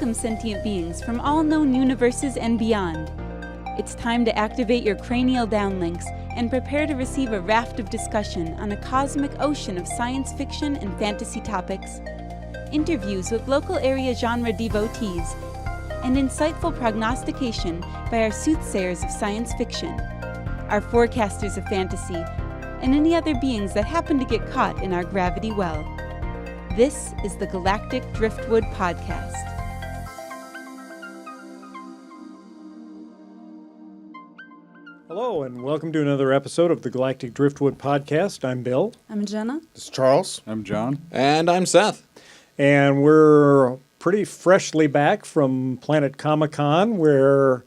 Welcome, sentient beings from all known universes and beyond. It's time to activate your cranial downlinks and prepare to receive a raft of discussion on a cosmic ocean of science fiction and fantasy topics, interviews with local area genre devotees, and insightful prognostication by our soothsayers of science fiction, our forecasters of fantasy, and any other beings that happen to get caught in our gravity well. This is the Galactic Driftwood Podcast. Hello, and welcome to another episode of the Galactic Driftwood Podcast. I'm Bill. I'm Jenna. This is Charles. I'm John. And I'm Seth. And we're pretty freshly back from Planet Comicon, where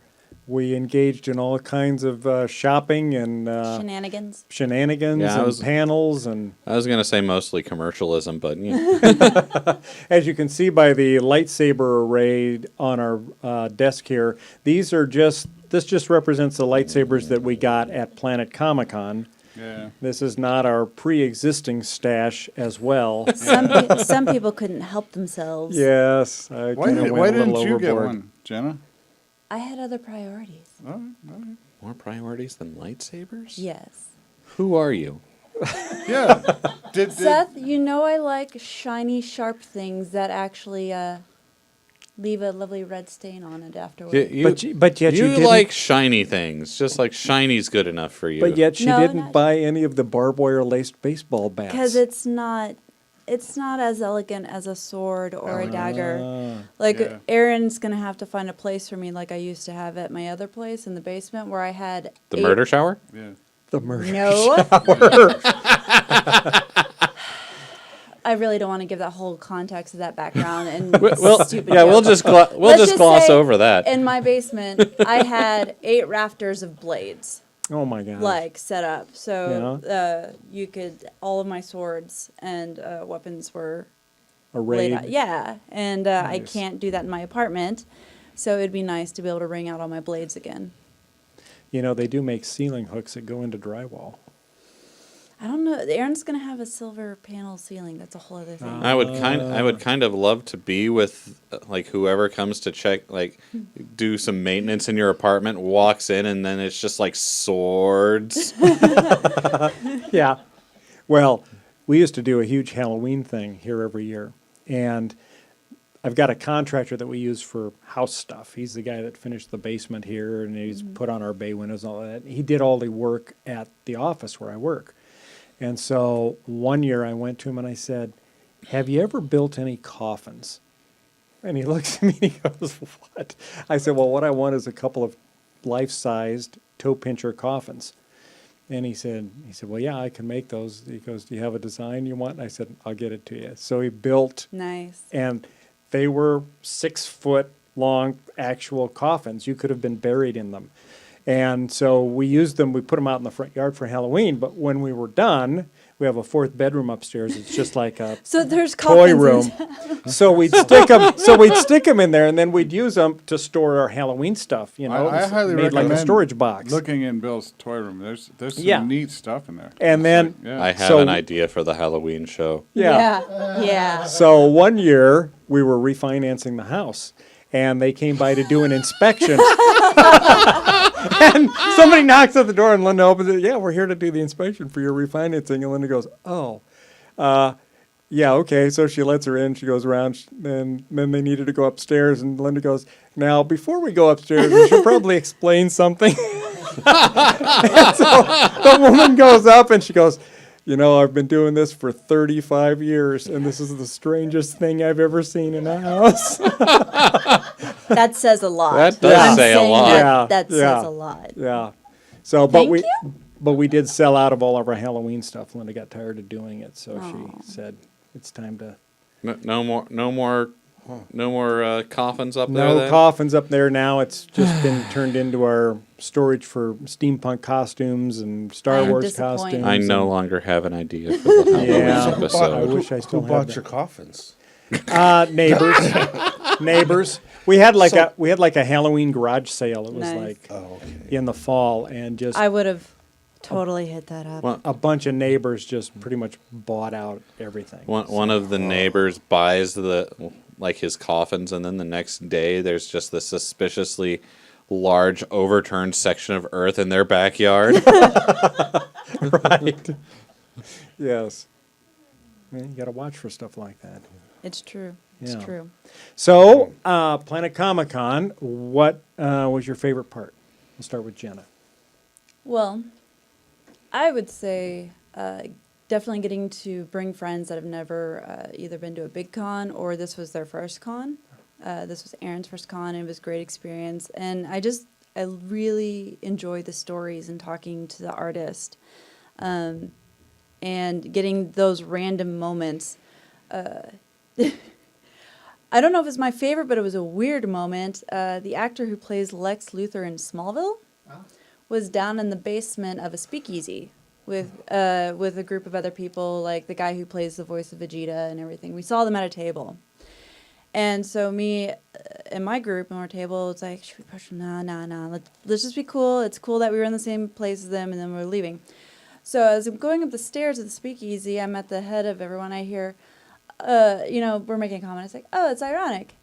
we engaged in all kinds of shopping and Shenanigans Yeah, and panels. And I was going to say mostly commercialism, but as you can see by the lightsaber array on our desk here, this just represents the lightsabers that we got at Planet Comicon. Yeah. This is not our pre-existing stash as well. Some people couldn't help themselves. Yes. Why didn't you get one, Jenna? I had other priorities. All right. more priorities than lightsabers? Yes. Who are you? Yeah. Seth, you know I like shiny, sharp things that actually leave a lovely red stain on it afterwards. But yet you didn't, like shiny things. Just like shiny's good enough for you. But yet she No, didn't not- buy any of the barbed wire laced baseball bats. Because it's not as elegant as a sword or a dagger. Like, Yeah. Aaron's going to have to find a place for me like I used to have at my other place in the basement where I had The murder shower? Yeah. The murder. No. I really don't want to give that whole context of that background and stupid Yeah, we'll joke. just Let's just gloss say over that. In my basement, I had 8 rafters of blades, Oh my God. like, set up. So you could, all of my swords and weapons were laid Arrayed. out. Yeah, and I Nice. can't do that in my apartment. So it'd be nice to be able to wring out all my blades again. You know, they do make ceiling hooks that go into drywall. I don't know. Aaron's gonna have a silver panel ceiling. That's a whole other thing. I would kind of love to be with like whoever comes to check, like do some maintenance in your apartment, walks in, and then it's just like swords. Yeah. Well, we used to do a huge Halloween thing here every year. And I've got a contractor that we use for house stuff. He's the guy that finished the basement here, and he's put on our bay windows and all that. He did all the work at the office where I work. And so one year I went to him and I said, "Have you ever built any coffins?" And he looks at me and he goes, "What?" I said, "Well, what I want is a couple of life-sized toe pincher coffins." And he said, "Well, yeah, I can make those." He goes, "Do you have a design you want?" And I said, "I'll get it to you." So he built, Nice. and they were 6-foot long actual coffins. You could have been buried in them. And so we used them, we put them out in the front yard for Halloween, but when we were done, we have a 4th bedroom upstairs. It's just like a So there's toy coffins room. So we'd stick them in there, and then we'd use them to store our Halloween stuff, you know. I highly made like recommend a storage box. looking in Bill's toy room. There's some Yeah. neat stuff in there. And then Yeah. I have So- an idea for the Halloween show. Yeah. So one year we were refinancing the house, and they came by to do an inspection. And somebody knocks at the door, and Linda opens it. "Yeah, we're here to do the inspection for your refinancing." And Linda goes, "Oh, yeah, okay." So she lets her in. She goes around, and then they needed to go upstairs. And Linda goes, "Now, before we go upstairs, we should probably explain something." And so the woman goes up, and she goes, "You know, I've been doing this for 35 years, and this is the strangest thing I've ever seen in a house." That says a lot. That does I'm say a saying lot. That Yeah. says a lot. Yeah. So, Thank you. but we did sell out of all of our Halloween stuff. Linda got tired of doing it, so Aw. she said it's time to. No more coffins up there. No then? coffins up there now. It's just been turned into our storage for steampunk costumes and I Star am Wars disappointed. costumes. I no longer have an idea for the Halloween Yeah. I episode. wish I still Who had bought that. your coffins? Neighbors. We had like a Halloween garage sale. It was Nice. like Oh, okay. in the fall, and just I would have totally hit that up. Well, a bunch of neighbors just pretty much bought out everything. one of the neighbors buys the like his coffins, and then the next day there's just this suspiciously large overturned section of earth in their backyard. Right. Yes. Man, you got to watch for stuff like that. It's true. Yeah. It's true. So, Planet Comicon, what was your favorite part? We'll start with Jenna. Well, I would say definitely getting to bring friends that have never either been to a big con or this was their first con. This was Aaron's first con, and it was a great experience. And I really enjoy the stories and talking to the artist and getting those random moments. I don't know if it's my favorite, but it was a weird moment. The actor who plays Lex Luthor in Smallville was down in the basement of a speakeasy with a group of other people, like the guy who plays the voice of Vegeta and everything. We saw them at a table. And so me and my group and our table, it's like, should we push them? Nah. Let's just be cool. It's cool that we were in the same place as them, and then we're leaving. So as I'm going up the stairs of the speakeasy, I'm at the head of everyone. I hear, we're making a comment. It's like, oh, it's ironic.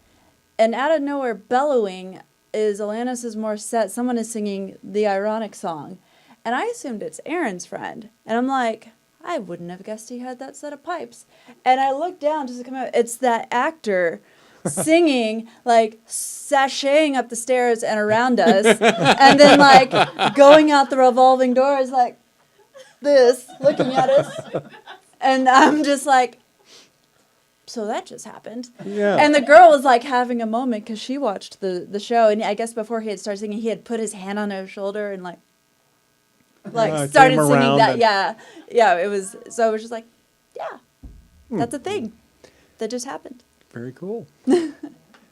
And out of nowhere, bellowing, is Alanis' Morissette. Someone is singing the ironic song. And I assumed it's Aaron's friend. And I'm like, I wouldn't have guessed he had that set of pipes. And I look down just to come out. It's that actor singing, like, sashaying up the stairs and around us. And then, like, going out the revolving doors like this, looking at us. And I'm just like, so that just happened. Yeah. And the girl was like having a moment because she watched the show, and I guess before he had started singing, he had put his hand on her shoulder and like started singing that. Yeah. It was so. It was just like, yeah, that's a thing that just happened. Very cool.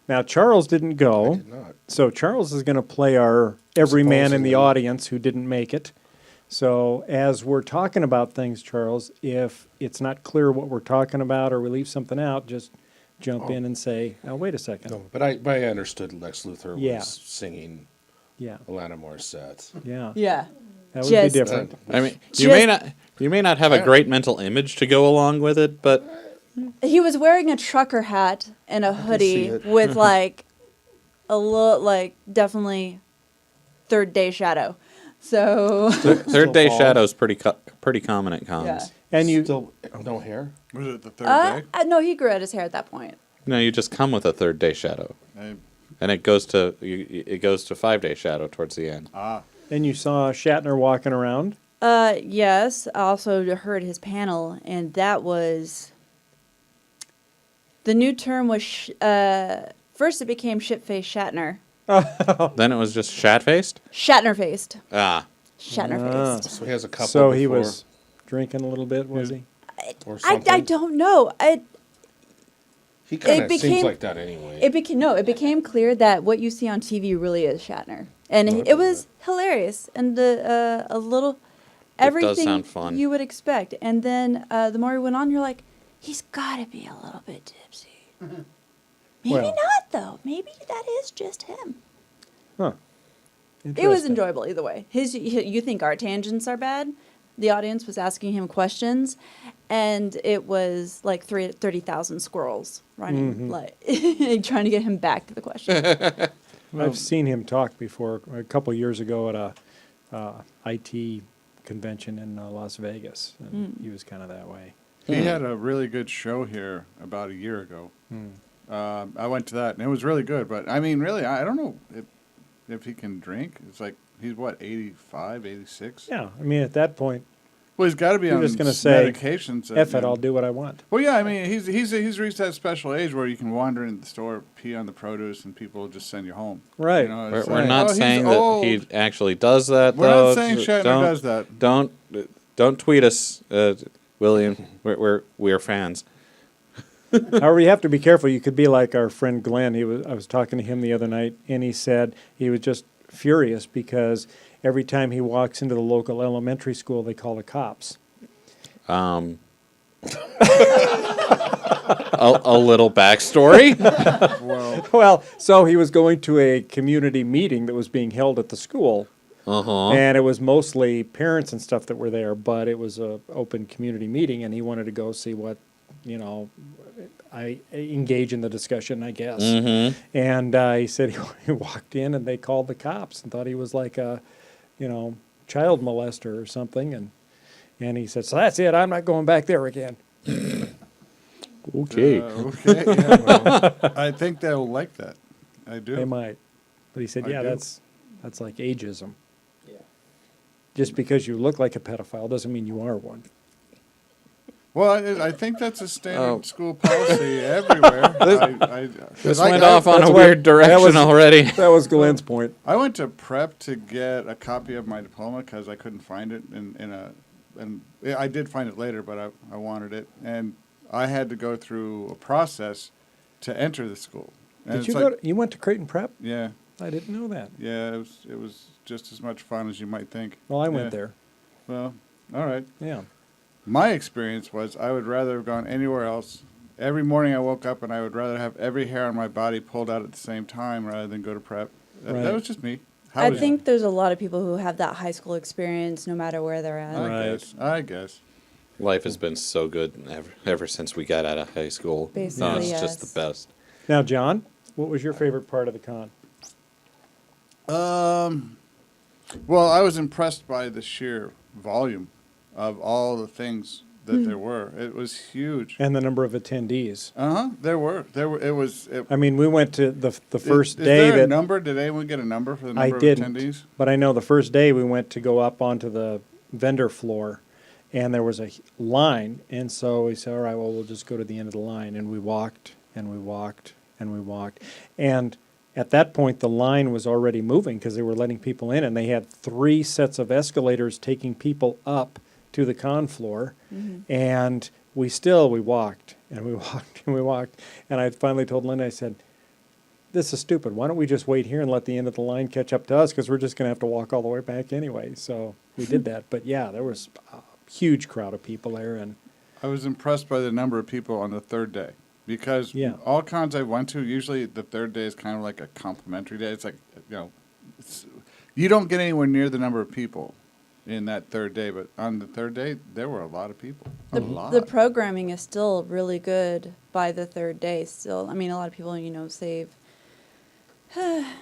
Now, Charles didn't go. I did not. So Charles is going to play our every man in the audience who didn't make it. So as we're talking about things, Charles, if it's not clear what we're talking about or we leave something out, just jump in and say, oh, wait a second. No, but I understood Lex Luthor Yeah. was singing Yeah. Alanis Morissette. Yeah. Yeah. That would Just- be different. I mean, you may not have a great mental image to go along with it, but He was wearing a trucker hat and a hoodie it. with like a little, like definitely third day shadow. So Third Day bald. Shadow's pretty common at cons. yeah. And you, Still no hair? Was it the third day? No, he grew out his hair at that point. No, you just come with a Third Day Shadow, and it goes to 5 Day Shadow towards the end. and you saw Shatner walking around. Yes. I also heard his panel, and that was the new term was first it became shit-faced Shatner. Then it was just shat-faced? Shatner-faced. Ah. Shatner-faced. So he has a couple. So he before, was drinking a little bit, was he? or I something. don't know. He kind it of seems became- like that anyway. It became clear that what you see on TV really is Shatner, and No, I it believe was hilarious and a little everything sound fun. you would expect. And then the more he went on, you're like, he's got to be a little bit tipsy. Maybe Well. not though. Maybe that is just him. Huh. It was Interesting. enjoyable either way. You think our tangents are bad? The audience was asking him questions, and it was like 30,000 squirrels running, like trying to get him back to the question. I've seen him talk before a couple years ago at a IT convention in Las Vegas. And he was kind of that way. He had a really good show here about a year ago. I went to that, and it was really good. But, I mean, really, I don't know if he can drink. It's like, he's what, 85, 86? Yeah, I mean, at that point, Well, he's got to be you're on just going to say, medications. F it, I'll do what I want. Well, yeah, I mean, he's reached that special age where you can wander into the store, pee on the produce, and people will just send you home. Right. You know, it's We're like, not oh, he's saying that old. he actually does that, We're though. not saying Shatner Don't- does that. Don't tweet us, William. We're fans. However, you have to be careful. You could be like our friend Glenn. I was talking to him the other night, and he said he was just furious because every time he walks into the local elementary school, they call the cops. A little backstory. Well, so he was going to a community meeting that was being held at the school, and it was mostly parents and stuff that were there, but it was a open community meeting, and he wanted to go see what, I engage in the discussion, I guess. Mm-hmm. And he said he walked in and they called the cops and thought he was like a, child molester or something. And he said, so that's it. I'm not going back there again. Okay. Okay. Yeah, well, I think they'll like that. I do. They might. But he said, I yeah, do. that's like ageism. Just because you look like a pedophile doesn't mean you are one. Well, I think that's a standard school policy everywhere. This went off on a weird direction already. That was Glenn's point. I went to prep to get a copy of my diploma because I couldn't find it and I did find it later, but I wanted it, and I had to go through a process to enter the school. And Did you you went to Creighton Prep? Yeah, I didn't know that. yeah. It was just as much fun as you might think. Well, I Yeah. went there. Well, all right. Yeah. My experience was I would rather have gone anywhere else. Every morning I woke up and I would rather have every hair on my body pulled out at the same time rather than go to prep. That Right. was just me. How I was think there's a lot of people who have that high school experience no matter where they're at. Right. I guess. Life has been so good ever since we got out of high school. Basically, It's just yes. the best. Now, John, what was your favorite part of the con? Well, I was impressed by the sheer volume of all the things that there were. It was huge. And the number of attendees. There were. It was. I mean, we went to the first is day there a that number? Did anyone get a number for the I number of didn't, attendees? but I know the first day we went to go up onto the vendor floor, and there was a line, and so we said, all right, well, we'll just go to the end of the line, and we walked, and we walked, and we walked, and at that point, the line was already moving because they were letting people in, and they had 3 sets of escalators taking people up to the con floor, and we walked, and we walked, and we walked, and I finally told Linda, I said, this is stupid. Why don't we just wait here and let the end of the line catch up to us, because we're just going to have to walk all the way back anyway. So we did that. But, yeah, there was a huge crowd of people there. And I was impressed by the number of people on the third day. Because Yeah. all cons I went to, usually the third day is kind of like a complimentary day. It's like, you don't get anywhere near the number of people in that third day. But on the third day, there were a lot of people. The programming is still really good by the third day. Still, I mean, a lot of people, save,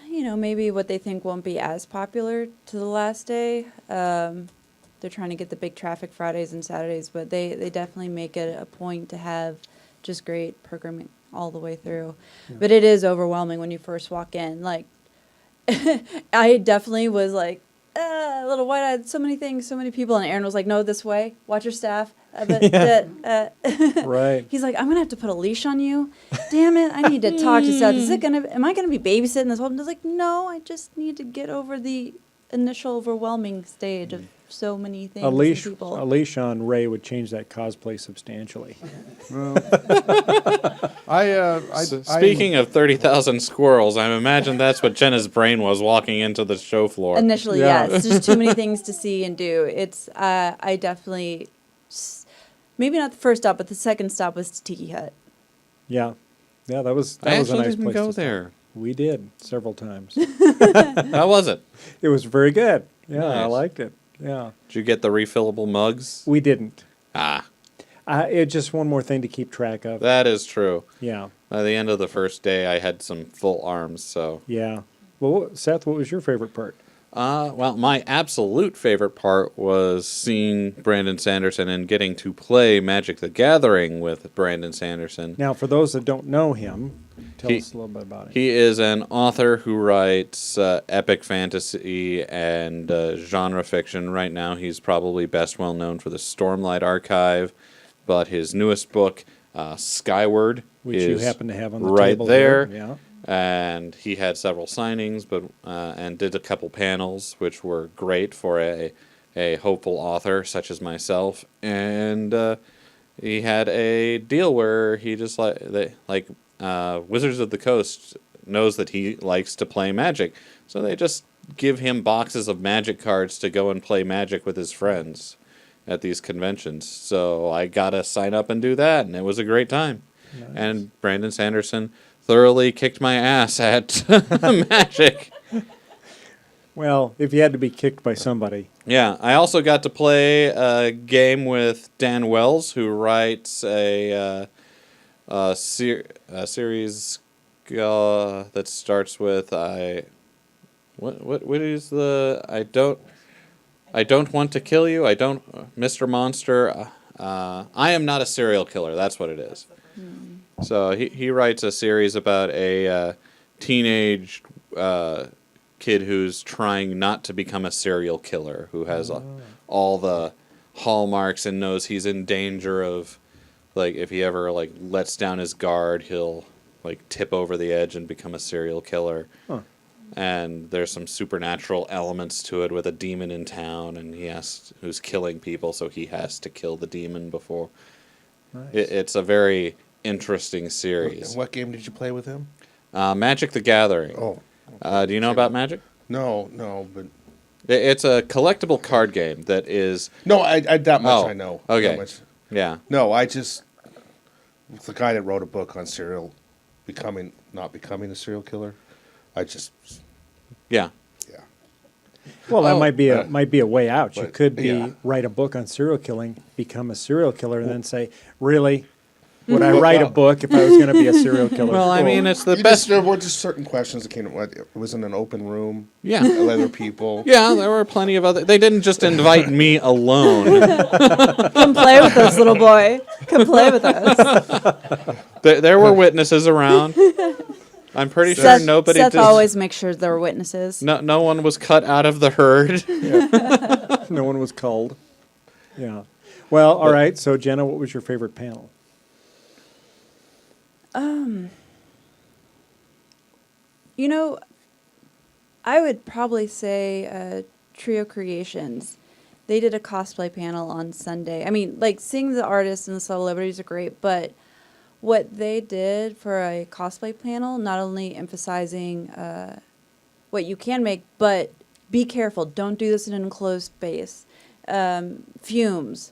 maybe what they think won't be as popular to the last day. They're trying to get the big traffic Fridays and Saturdays, but they definitely make it a point to have just great programming all the way through. Yeah. But it is overwhelming when you first walk in. Like, I definitely was like, a little wide-eyed, so many things, so many people. And Aaron was like, no, this way. Watch your staff. right. He's like, I'm going to have to put a leash on you. Damn it, I need to talk to Seth. Am I going to be babysitting this whole time? I was like, no, I just need to get over the initial overwhelming stage of so many things A leash, and people. a leash on Ray would change that cosplay substantially. Well, Speaking of 30,000 squirrels, I imagine that's what Jenna's brain was walking into the show floor. Initially, Yeah. yes. There's too many things to see and do. It's, I definitely, maybe not the first stop, but the second stop was to Tiki Hut. Yeah. Yeah, that was I a actually nice didn't place go to stop. there. We did several times. How was it? It was very good. Yeah, I Nice. liked it. Yeah. Did you get the refillable mugs? We didn't. Ah, It's just one more thing to keep track of. that is true. Yeah. By the end of the first day, I had some full arms, so. Yeah. Well, Seth, what was your favorite part? Well, my absolute favorite part was seeing Brandon Sanderson and getting to play Magic the Gathering with Brandon Sanderson. Now, for those that don't know him, tell He- us a little bit about him. He is an author who writes epic fantasy and genre fiction. Right now, he's probably best well known for the Stormlight Archive, but his newest book, Skyward, Which is you happen to have on the right table there. here. Yeah. And he had several signings, but and did a couple panels, which were great for a hopeful author such as myself. And he had a deal where he just Wizards of the Coast knows that he likes to play Magic, so they just give him boxes of Magic cards to go and play Magic with his friends at these conventions. So I got to sign up and do that, and it was a great time. Nice. And Brandon Sanderson thoroughly kicked my ass at Magic. Well, if you had to be kicked by somebody. Yeah, I also got to play a game with Dan Wells, who writes a series that starts with what is the I don't want to kill you. I don't, Mr. Monster. I am not a serial killer. That's what it is. So he writes a series about a teenage kid who's trying not to become a serial killer, who has all the hallmarks and knows he's in danger of, like, if he ever like lets down his guard, he'll like tip over the edge and become a serial killer. And there's some supernatural elements to it with a demon in town, and who's killing people, so he has to kill the demon before. Nice. It's a very interesting series. What game did you play with him? Magic the Gathering. Oh. Do you know about Magic? No, but... It's a collectible card game that is... No, I that much I know. Okay. That much. Yeah. No, I just... The guy that wrote a book on not becoming a serial killer, I just... Yeah. Yeah. Well, that might be a way out. You but, could write a book on serial killing, become a serial killer, and then say, really? Would I write a book if I was going to be a serial killer? Well, I mean, it's the You best... there were just certain questions that came up. It was in an open room. Yeah. Other people. Yeah, there were plenty of other... They didn't just invite me alone. Come play with us, little boy. Come play with us. There were witnesses around. I'm pretty sure nobody... Seth always makes sure there were witnesses. No one was cut out of the herd. No one was culled. Yeah. Well, all right. So, Jenna, what was your favorite panel? You know, I would probably say Trio Creations. They did a cosplay panel on Sunday. I mean, like, seeing the artists and the celebrities are great, but what they did for a cosplay panel, not only emphasizing what you can make, but be careful. Don't do this in an enclosed space. Fumes.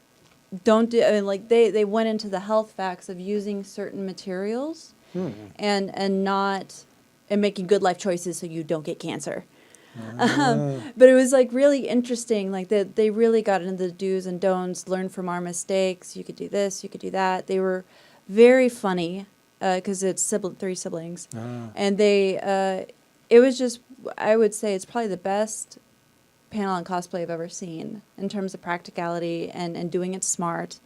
Don't do. I mean, like they went into the health facts of using certain materials, and making good life choices so you don't get cancer. But it was like really interesting. Like they really got into the do's and don'ts. Learn from our mistakes. You could do this. You could do that. They were very funny because it's three siblings, and it was just. I would say it's probably the best panel on cosplay I've ever seen in terms of practicality and doing it smart,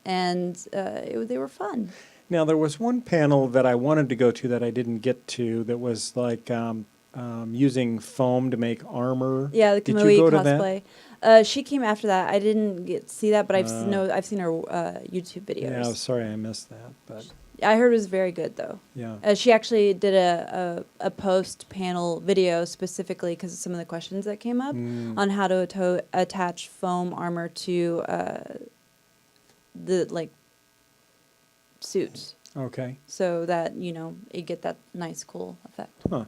and they were fun. Now, there was one panel that I wanted to go to that I didn't get to that was like using foam to make armor. Yeah, the Did Kamui you go to cosplay. She came after that. I didn't see that, but I've seen her YouTube videos. Yeah, sorry I missed that, but I heard it was very good though. yeah. She actually did a post-panel video specifically because of some of the questions that came up on how to attach foam armor to the suits, Okay. so that you get that nice cool effect. Huh.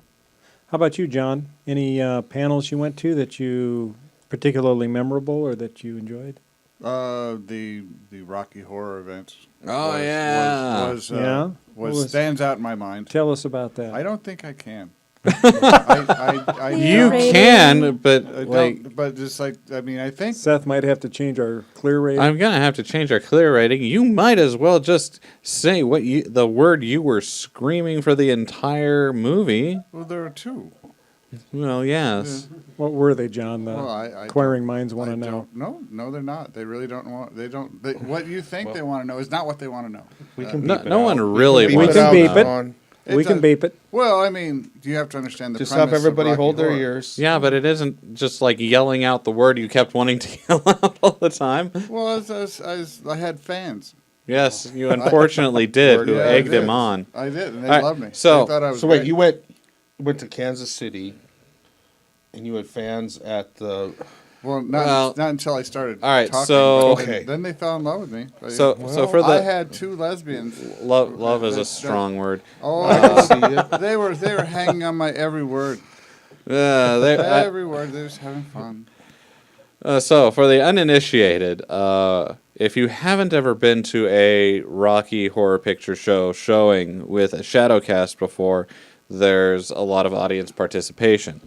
How about you, John? Any panels you went to that you particularly memorable or that you enjoyed? The Rocky Horror event. Oh, Stands out in my mind. Tell us about that. I don't think I can. You can, but but just like I think Seth might have to change our clear rating. I'm gonna have to change our clear rating. You might as well just say the word you were screaming for the entire movie. well there are two. Well, yes. What were they, John? The Well, I inquiring minds want to know. No, they're not. They really don't want. They don't. What you think they want to know is not what they want to know. We can No, beep it no out. one really We wants can to beep know. it. On. We can beep it. Well, I mean, you have to understand the Just premise have everybody of Rocky hold their Horror. ears. Yeah, but it isn't just like yelling out the word you kept wanting to yell out all the time. Well, I had fans. Yes, you unfortunately did, who Yeah, I egged did. him on. I did, and they All right, loved me. so- they thought I was So wait, great. you went to Kansas City, and you had fans at the. Well, Well, not until I started. all right, talking, so- but Okay. then they fell in love with me. So for I the had two lesbians. love is a strong word. Oh, I can see it. they were hanging on my every word. Every Word. They were just having fun. So, for the uninitiated, if you haven't ever been to a Rocky Horror Picture Show showing with a Shadowcast before, there's a lot of audience participation.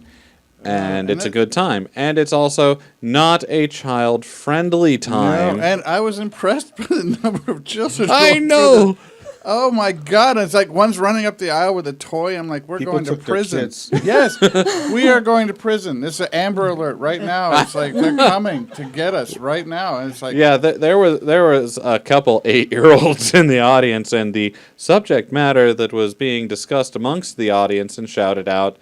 And it's a good time. And it's also not a child-friendly time. No, and I was impressed by the number of children. I going know! through Oh my God! It's like one's running up the aisle with a toy. I'm like, we're People going to took their prison. kids. Yes, we are going to prison. This is an Amber Alert right now. It's like they're coming to get us right now. And it's like, Yeah, there was a couple 8-year-olds in the audience, and the subject matter that was being discussed amongst the audience and shouted out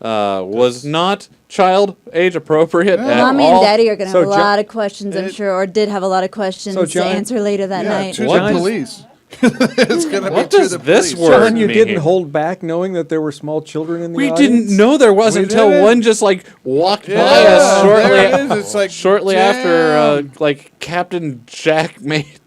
was not child age appropriate at Mommy all. and Daddy are going to So have a John- lot of questions, I'm sure, or did have a lot of questions So to John- answer later that yeah, night. to What? the police. It's going to be What to does the this police. word John, you mean? didn't hold back knowing that there were small children in the We audience? didn't know there was We until didn't. one just like walked by Yeah, us there it is. It's like shortly damn. after like Captain Jack made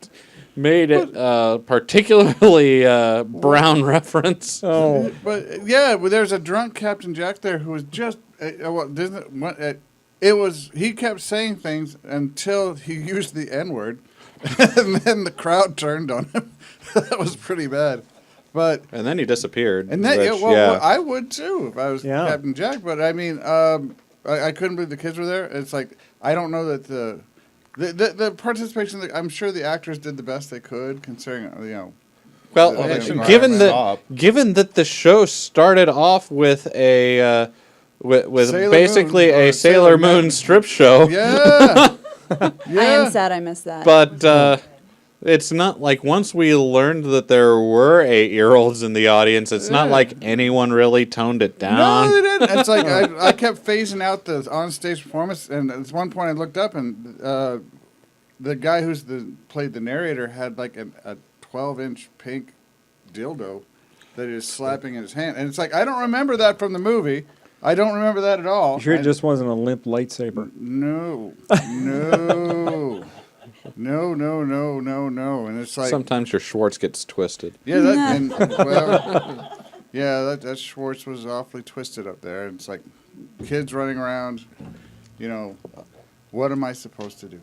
it particularly brown reference. Oh, But yeah, well, there's a drunk Captain Jack there who was just it was he kept saying things until he used the N-word, and then the crowd turned on him. That was pretty bad. But And then he disappeared. and that which, well, I would too if I was Yeah. Captain Jack. But I mean, I couldn't believe the kids were there. It's like I don't know that the participation. I'm sure the actors did the best they could, considering well, Well, they shouldn't given have that stopped. given that the show started off with a with Sailor basically Moon or a Sailor Moon Moon. strip show, Yeah. I Yeah. am sad I missed that. but it's not like once we learned that there were 8-year-olds in the audience, it's not Yeah. like anyone really toned it No, down. they didn't. It's like I kept phasing out the on-stage performance, and at one point I looked up, and the guy who's played the narrator had like a 12-inch pink dildo that he was slapping in his hand, and it's like I don't remember that from the movie. I don't remember that at all. you sure it I- just wasn't a limp lightsaber? no, no. No, and it's like Sometimes your Schwartz gets twisted. yeah, that and, well, yeah, that Schwartz was awfully twisted up there. And it's like kids running around. What am I supposed to do?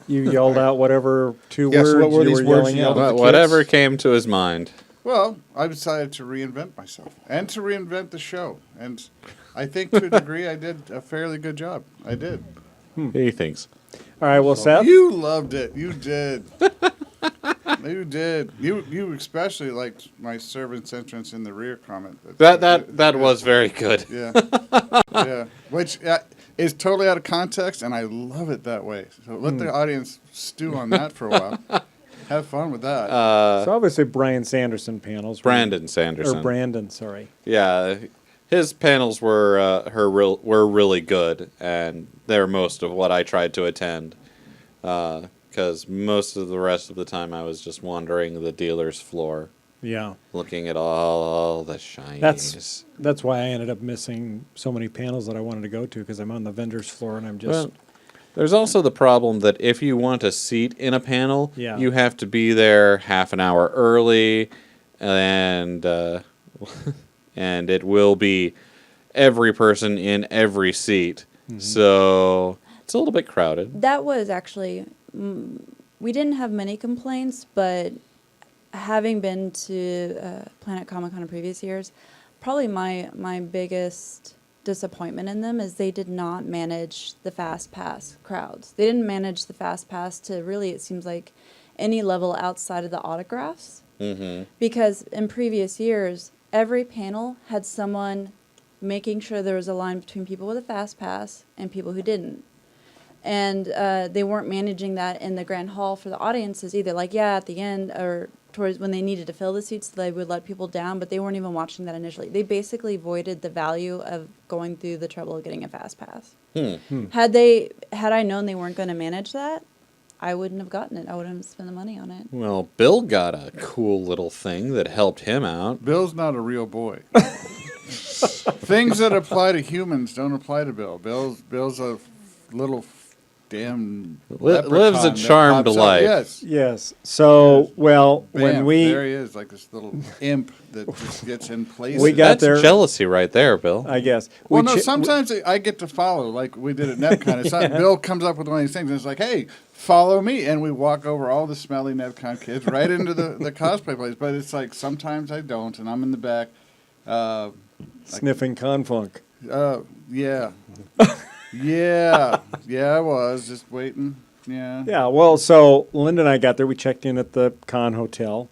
You yelled out whatever two Yes, words what were you these were words yelling you yelled out. at? the Whatever kids? came to his mind. Well, I decided to reinvent myself and to reinvent the show, and I think to a degree I did a fairly good job. I did. He thinks. All right, well, Seth, You loved it. You did. You did. You especially liked my servant's entrance in the rear comment. That was very good. Yeah. Yeah. Which is totally out of context, and I love it that way. So let the audience stew on that for a while. Have fun with that. so obviously Brian Sanderson panels. were- Brandon Sanderson. Or Brandon, sorry. Yeah, his panels were really good, and they're most of what I tried to attend. Because most of the rest of the time I was just wandering the dealer's floor, Yeah. looking at all the shinies. That's why I ended up missing so many panels that I wanted to go to because I'm on the vendor's floor and I'm just... Well, there's also the problem that if you want a seat in a panel, Yeah. you have to be there half an hour early, and and it will be every person in every seat. So it's a little bit crowded. That was actually, we didn't have many complaints, but having been to Planet Comicon in previous years, probably my biggest disappointment in them is they did not manage the fast pass crowds. They didn't manage the fast pass to really, it seems like, any level outside of the autographs. Mm-hmm. Because in previous years, every panel had someone making sure there was a line between people with a fast pass and people who didn't. And they weren't managing that in the grand hall for the audiences either. Like, yeah, at the end or towards when they needed to fill the seats, they would let people down, but they weren't even watching that initially. They basically voided the value of going through the trouble of getting a fast pass. Had I known they weren't going to manage that, I wouldn't have gotten it. I wouldn't have spent the money on it. Well, Bill got a cool little thing that helped him out. Bill's not a real boy. Things that apply to humans don't apply to Bill. Bill's a little damn Lives a leprechaun that charmed pops up. life. Yes. Yes. So, Yes. well, Bam, when we... there he is, like this little imp that just gets in place. We got That's there- jealousy right there, Bill. I guess. Well, we no, chi- sometimes I get to follow, like we did at NetCon. It's not, Bill comes up with one of these things, and it's like, hey, follow me. And we walk over all the smelly NetCon kids right into the cosplay place. But it's like, sometimes I don't, and I'm in the back. Sniffing confunk. Yeah. Yeah, I was just waiting. Yeah. Yeah, well, so Linda and I got there. We checked in at the con hotel,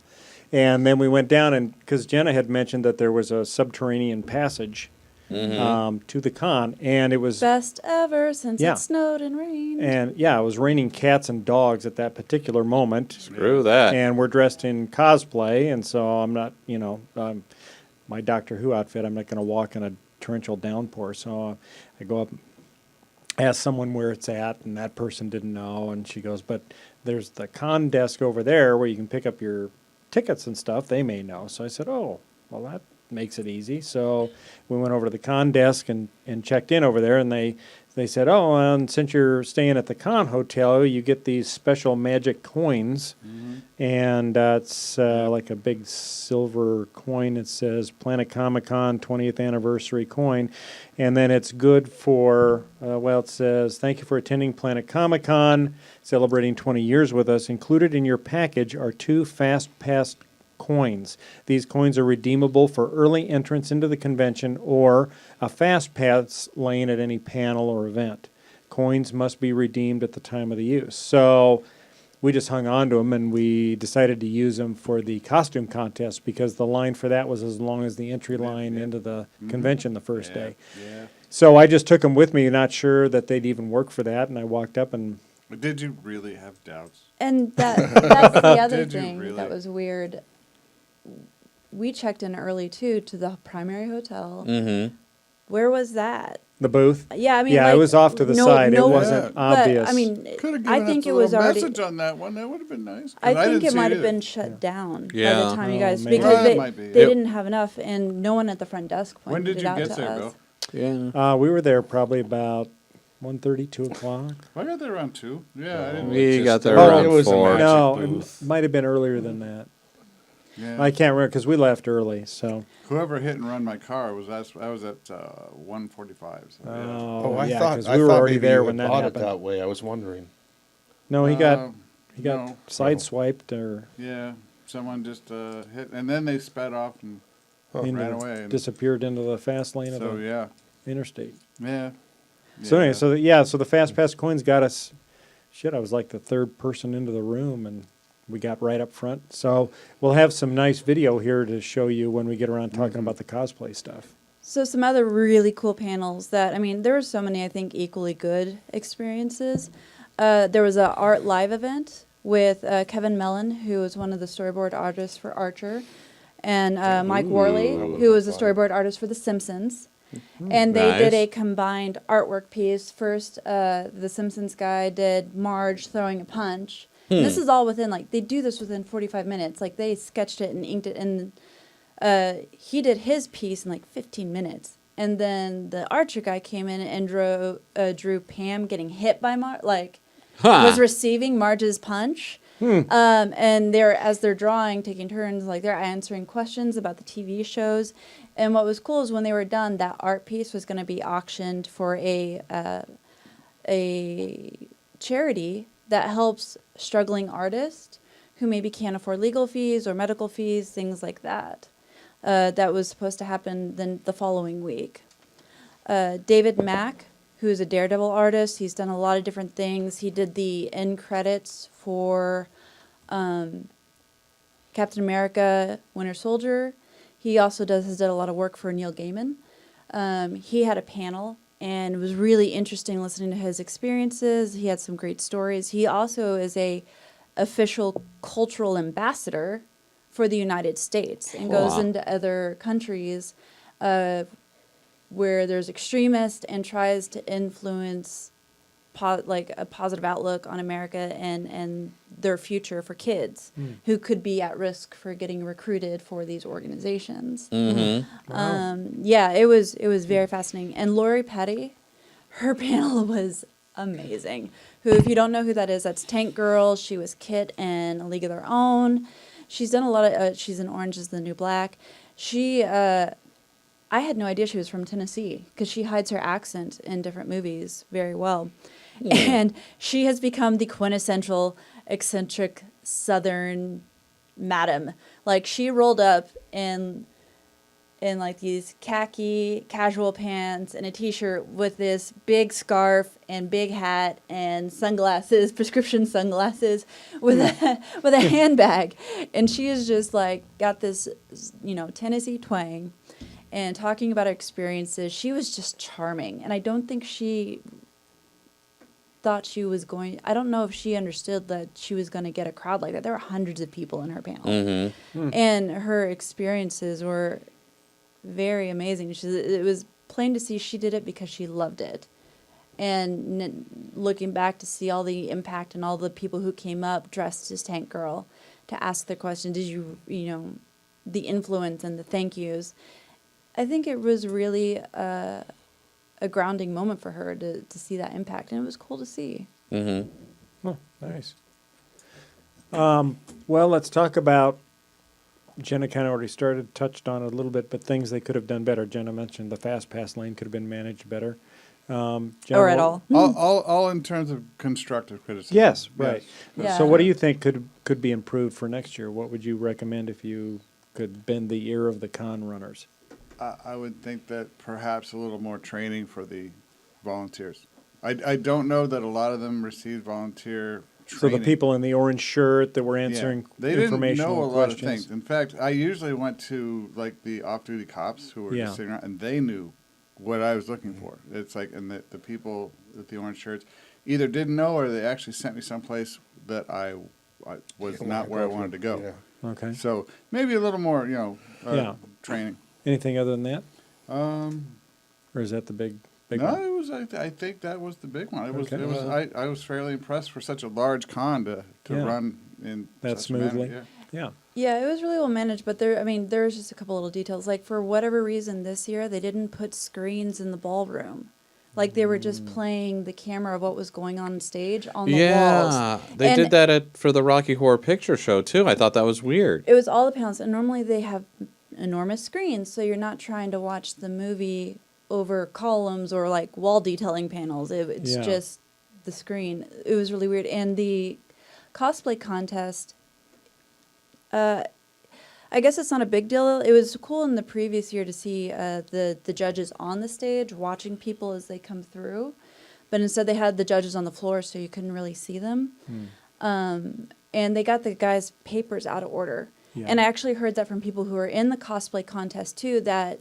And then we went down, and because Jenna had mentioned that there was a subterranean passage to the con, and it was Best ever since Yeah. it snowed and rained. and yeah, it was raining cats and dogs at that particular moment. Screw that. And we're dressed in cosplay, and so I'm not, my Doctor Who outfit. I'm not going to walk in a torrential downpour. So I go up, ask someone where it's at, and that person didn't know, and she goes, "But there's the con desk over there where you can pick up your tickets and stuff. They may know." So I said, "Oh, well, that makes it easy." So we went over to the con desk and checked in over there, and they said, "Oh, and since you're staying at the con hotel, you get these special magic coins." And it's like a big silver coin. It says Planet Comicon 20th anniversary coin. And then it's good for, it says, "Thank you for attending Planet Comicon, celebrating 20 years with us. Included in your package are 2 Fast Pass coins. These coins are redeemable for early entrance into the convention or a Fast Pass lane at any panel or event. Coins must be redeemed at the time of the use." So we just hung on to them, and we decided to use them for the costume contest because the line for that was as long as the entry line into the convention the first day. Yeah. So I just took them with me, not sure that they'd even work for that, and I walked up and But did you really have doubts? And that's the other Did you thing really? that was weird. We checked in early, too, to the primary hotel. Mm-hmm. Where was that? the booth. Yeah, I mean, Yeah, it like, was off to the side. It wasn't but, obvious. I mean, Could have given I think us a it was little already. message on that one. That would have been nice. 'Cause I think didn't it see might have either. been shut down by Yeah. the time you guys, maybe. because Well, that they, might be. they Yep. didn't have enough, and no one at the front desk pointed When did it you out get to there, us. Bill? Yeah. We were there probably about 1:30, 2 o'clock. I got there around 2. Yeah, I didn't. We got there Oh, around it was a 4. magic No, booth. it might have been earlier than that. Yeah. I can't remember because we left early. So. Whoever hit and run my car was I was at 1:45. So yeah. Oh, I yeah, thought 'cause I we were thought already maybe there you when had that bought happened. it that way. I was wondering. No, he got no. sideswiped or Yeah, someone just hit, and then they sped off and into ran the- away. And disappeared into the fast lane of so the yeah, interstate. yeah. So anyway, Yeah. so the fast pass coins got us. Shit, I was like the third person into the room, and we got right up front. So we'll have some nice video here to show you when we get around talking about the cosplay stuff. So some other really cool panels that, I mean, there were so many, I think, equally good experiences. There was a art live event with Kevin Mellon, who was one of the storyboard artists for Archer, and Mike Worley, that would've who was the been fun. storyboard artist for The Simpsons. And they did Nice. a combined artwork piece. First, the Simpsons guy did Marge throwing a punch. And this is all within, like, they do this within 45 minutes. Like, they sketched it and inked it, and he did his piece in, like, 15 minutes. And then the Archer guy came in and drew Pam getting hit by was receiving Marge's punch. And as they're drawing, taking turns, like, they're answering questions about the TV shows. And what was cool is when they were done, that art piece was going to be auctioned for a charity that helps struggling artists who maybe can't afford legal fees or medical fees, things like that. That was supposed to happen then the following week. David Mack, who is a Daredevil artist, he's done a lot of different things. He did the end credits for Captain America: Winter Soldier. He also has done a lot of work for Neil Gaiman. He had a panel, and it was really interesting listening to his experiences. He had some great stories. He also is a official cultural ambassador for the United States and goes Wow. into other countries where there's extremists and tries to influence a positive outlook on America and their future for kids who could be at risk for getting recruited for these organizations. Yeah, it was very fascinating. And Lori Petty, her panel was amazing. Who, if you don't know who that is, that's Tank Girl. She was Kit in A League of Their Own. She's done a lot of. She's in Orange Is the New Black. She. I had no idea she was from Tennessee because she hides her accent in different movies very well. And she has become the quintessential eccentric Southern madam. Like, she rolled up in in like these khaki casual pants and a t-shirt with this big scarf and big hat and sunglasses, prescription sunglasses, with a handbag, and she is just like got this, Tennessee twang, and talking about her experiences. She was just charming, and I don't think she thought she was going. I don't know if she understood that she was going to get a crowd like that. There were hundreds of people in her panel, and her experiences were very amazing. It was plain to see she did it because she loved it. And looking back to see all the impact and all the people who came up dressed as Tank Girl to ask the question, did you, the influence and the thank yous. I think it was really a grounding moment for her to see that impact, and it was cool to see. Oh, nice. Well, let's talk about, Jenna kind of already touched on it a little bit, but things they could have done better. Jenna mentioned the fast pass lane could have been managed better. Jenna, Or at all. All in terms of constructive criticism. Yes, right. Yeah. So what do you think could be improved for next year? What would you recommend if you could bend the ear of the con runners? I would think that perhaps a little more training for the volunteers. I don't know that a lot of them received volunteer So training. the people in the orange shirt that were answering They didn't informational know a lot questions. of things. In fact, I usually went to like the off-duty cops who were Yeah. just sitting around, and they knew what I was looking for. It's like, and the people with the orange shirts either didn't know or they actually sent me someplace that I was not where I wanted to go. Yeah. Okay. So maybe a little more, Yeah. training. Anything other than that? Um, Or is that the big no, one? it was. I think that was the big one. It was. Okay. It was. I was fairly impressed for such a large con to Yeah. run in That such a manner, smoothly. yeah. Yeah. Yeah, it was really well managed, but there's just a couple little details. Like, for whatever reason this year, they didn't put screens in the ballroom. Like, they were just playing the camera of what was going on stage on the walls. Yeah, they And did that for the Rocky Horror Picture Show, too. I thought that was weird. It was all the panels, and normally they have enormous screens, so you're not trying to watch the movie over columns or, like, wall detailing panels. It's Yeah. just the screen. It was really weird. And the cosplay contest, I guess it's not a big deal. It was cool in the previous year to see the judges on the stage watching people as they come through, but instead they had the judges on the floor, so you couldn't really see them. And they got the guys' papers out of order. Yeah. And I actually heard that from people who were in the cosplay contest too, that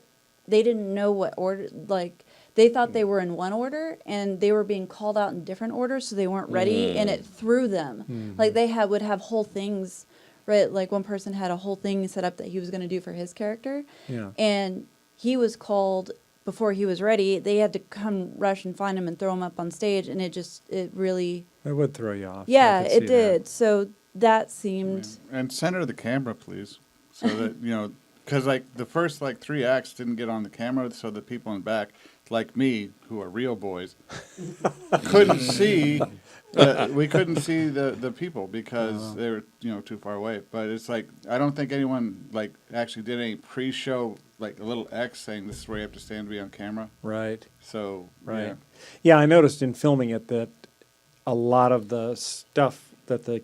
they didn't know what order, like, they thought they were in one order and they were being called out in different orders, so they weren't ready, and it threw them. Like, they would have whole things. Right, like one person had a whole thing set up that he was going to do for his character, Yeah. and he was called before he was ready. They had to come rush and find him and throw him up on stage, and it really, That would throw you off. I yeah, could it see did. So that seemed, And center the camera, please, so that because like the first like 3 acts didn't get on the camera, so the people in the back, like me, who are real boys, couldn't see. We couldn't see the people because they were too far away. But it's like I don't think anyone like actually did any pre-show like a little X saying this is where you have to stand to be on camera. Right. So Right. yeah. Yeah, I noticed in filming it that a lot of the stuff that the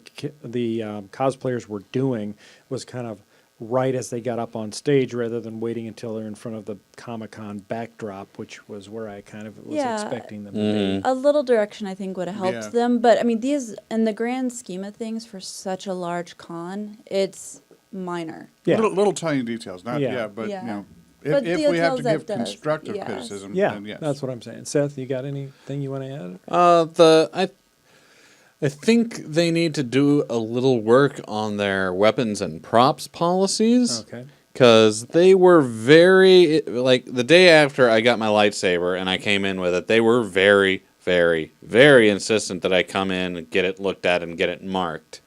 cosplayers were doing was kind of right as they got up on stage rather than waiting until they're in front of the Comic-Con backdrop, which was where I kind of was Yeah. expecting them to be. a little direction I think would have helped Yeah. them. But I mean, these, in the grand scheme of things, for such a large con, it's minor. Yeah. Little tiny details, not Yeah. but Yeah. if, But if we have to details give that does, constructive yes. criticism, Yeah, then yes. that's what I'm saying. Seth, you got anything you want to add? I think they need to do a little work on their weapons and props policies. Okay. Because they were very, like, the day after I got my lightsaber and I came in with it, they were very, very, very insistent that I come in and get it looked at and get it marked.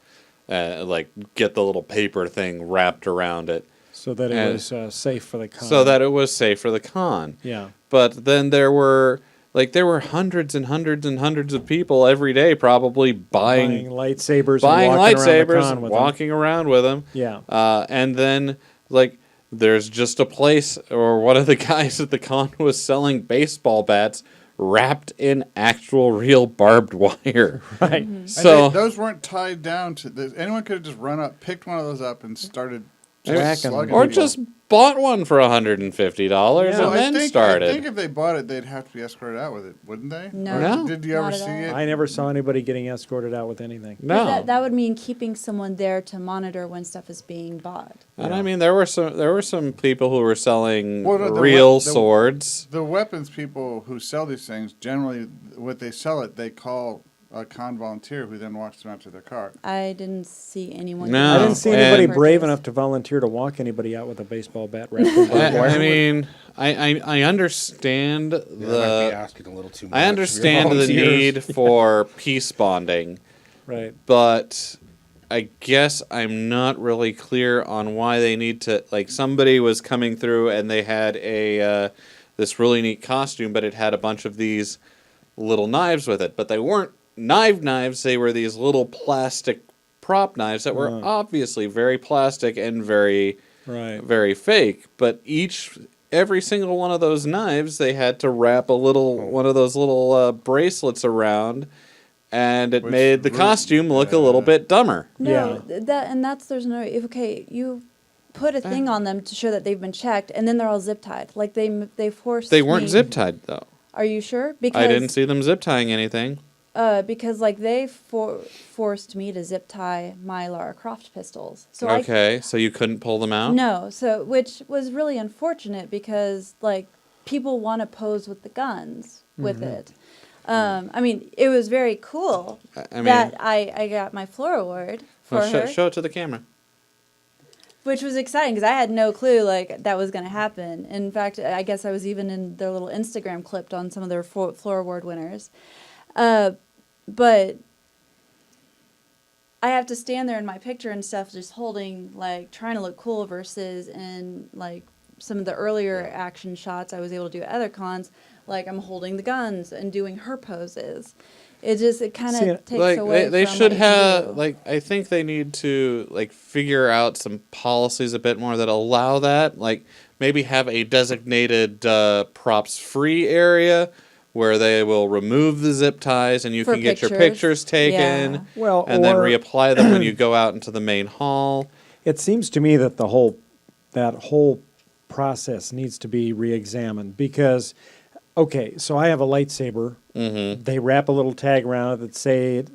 Like, get the little paper thing wrapped around it. So that it was safe for the con. So that it was safe for the con. Yeah. But then there were hundreds and hundreds and hundreds of people every day probably buying lightsabers, buying and walking lightsabers, around the con with them. walking around with them. Yeah. And then, like, there's just a place, or one of the guys at the con was selling baseball bats wrapped in actual real barbed wire. Right. And So those weren't tied down to this. Anyone could have just run up, picked one of those up, and started whacking slugging Or people. just bought one for $150 Yeah. and then started. I think if they bought it, they'd have to be escorted out with it, wouldn't they? No. Or No. Did you Not ever at see all. it? I never saw anybody getting escorted out with anything. 'Cause No. That would mean keeping someone there to monitor when stuff is being bought. And I mean, there were some people who were selling Well, the real the- swords. The weapons people who sell these things, generally, what they sell it, they call a con volunteer who then walks them out to their car. I didn't see anyone. No. I didn't see anybody And- brave enough to volunteer to walk anybody out with a baseball bat wrapped in barbed wire. I mean, I understand Yeah, that might be the asking a little too much. I understand the need for peace bonding, Right. but I guess I'm not really clear on why they need to. Like, somebody was coming through and they had a this really neat costume, but it had a bunch of these little knives with it, but they weren't knives. They were these little plastic prop knives that were obviously very plastic and very Right. very fake. But every single one of those knives, they had to wrap one of those little bracelets around, and it Which made the really- costume look a little bit dumber. No, there's no. Okay, you put a thing on them to show that they've been checked, and then they're all zip tied. Like they forced. They weren't me- zip tied though. Are you sure? Because I didn't see them zip tying anything. Because like they forced me to zip tie my Lara Croft pistols. So Okay, so you couldn't pull them out? No, so which was really unfortunate because like people want to pose with the guns with it. I mean, it was very cool I mean, that I got my floor award for well, her, show it to the camera. which was exciting because I had no clue like that was going to happen. In fact, I guess I was even in their little Instagram clip on some of their floor award winners. But I have to stand there in my picture and stuff, just holding, like, trying to look cool versus in, like, some of the earlier action shots I was able to do at other cons, like, I'm holding the guns and doing her poses. It kind See, of takes Like away they from should what you can have do. like I think they need to like figure out some policies a bit more that allow that. Like maybe have a designated props free area where they will remove the zip ties and you For can get your pictures. pictures taken Yeah. Well, and then or- reapply them when you go out into the main hall. It seems to me that that whole process needs to be re-examined because, okay, so I have a lightsaber. Mm-hmm. They wrap a little tag around it that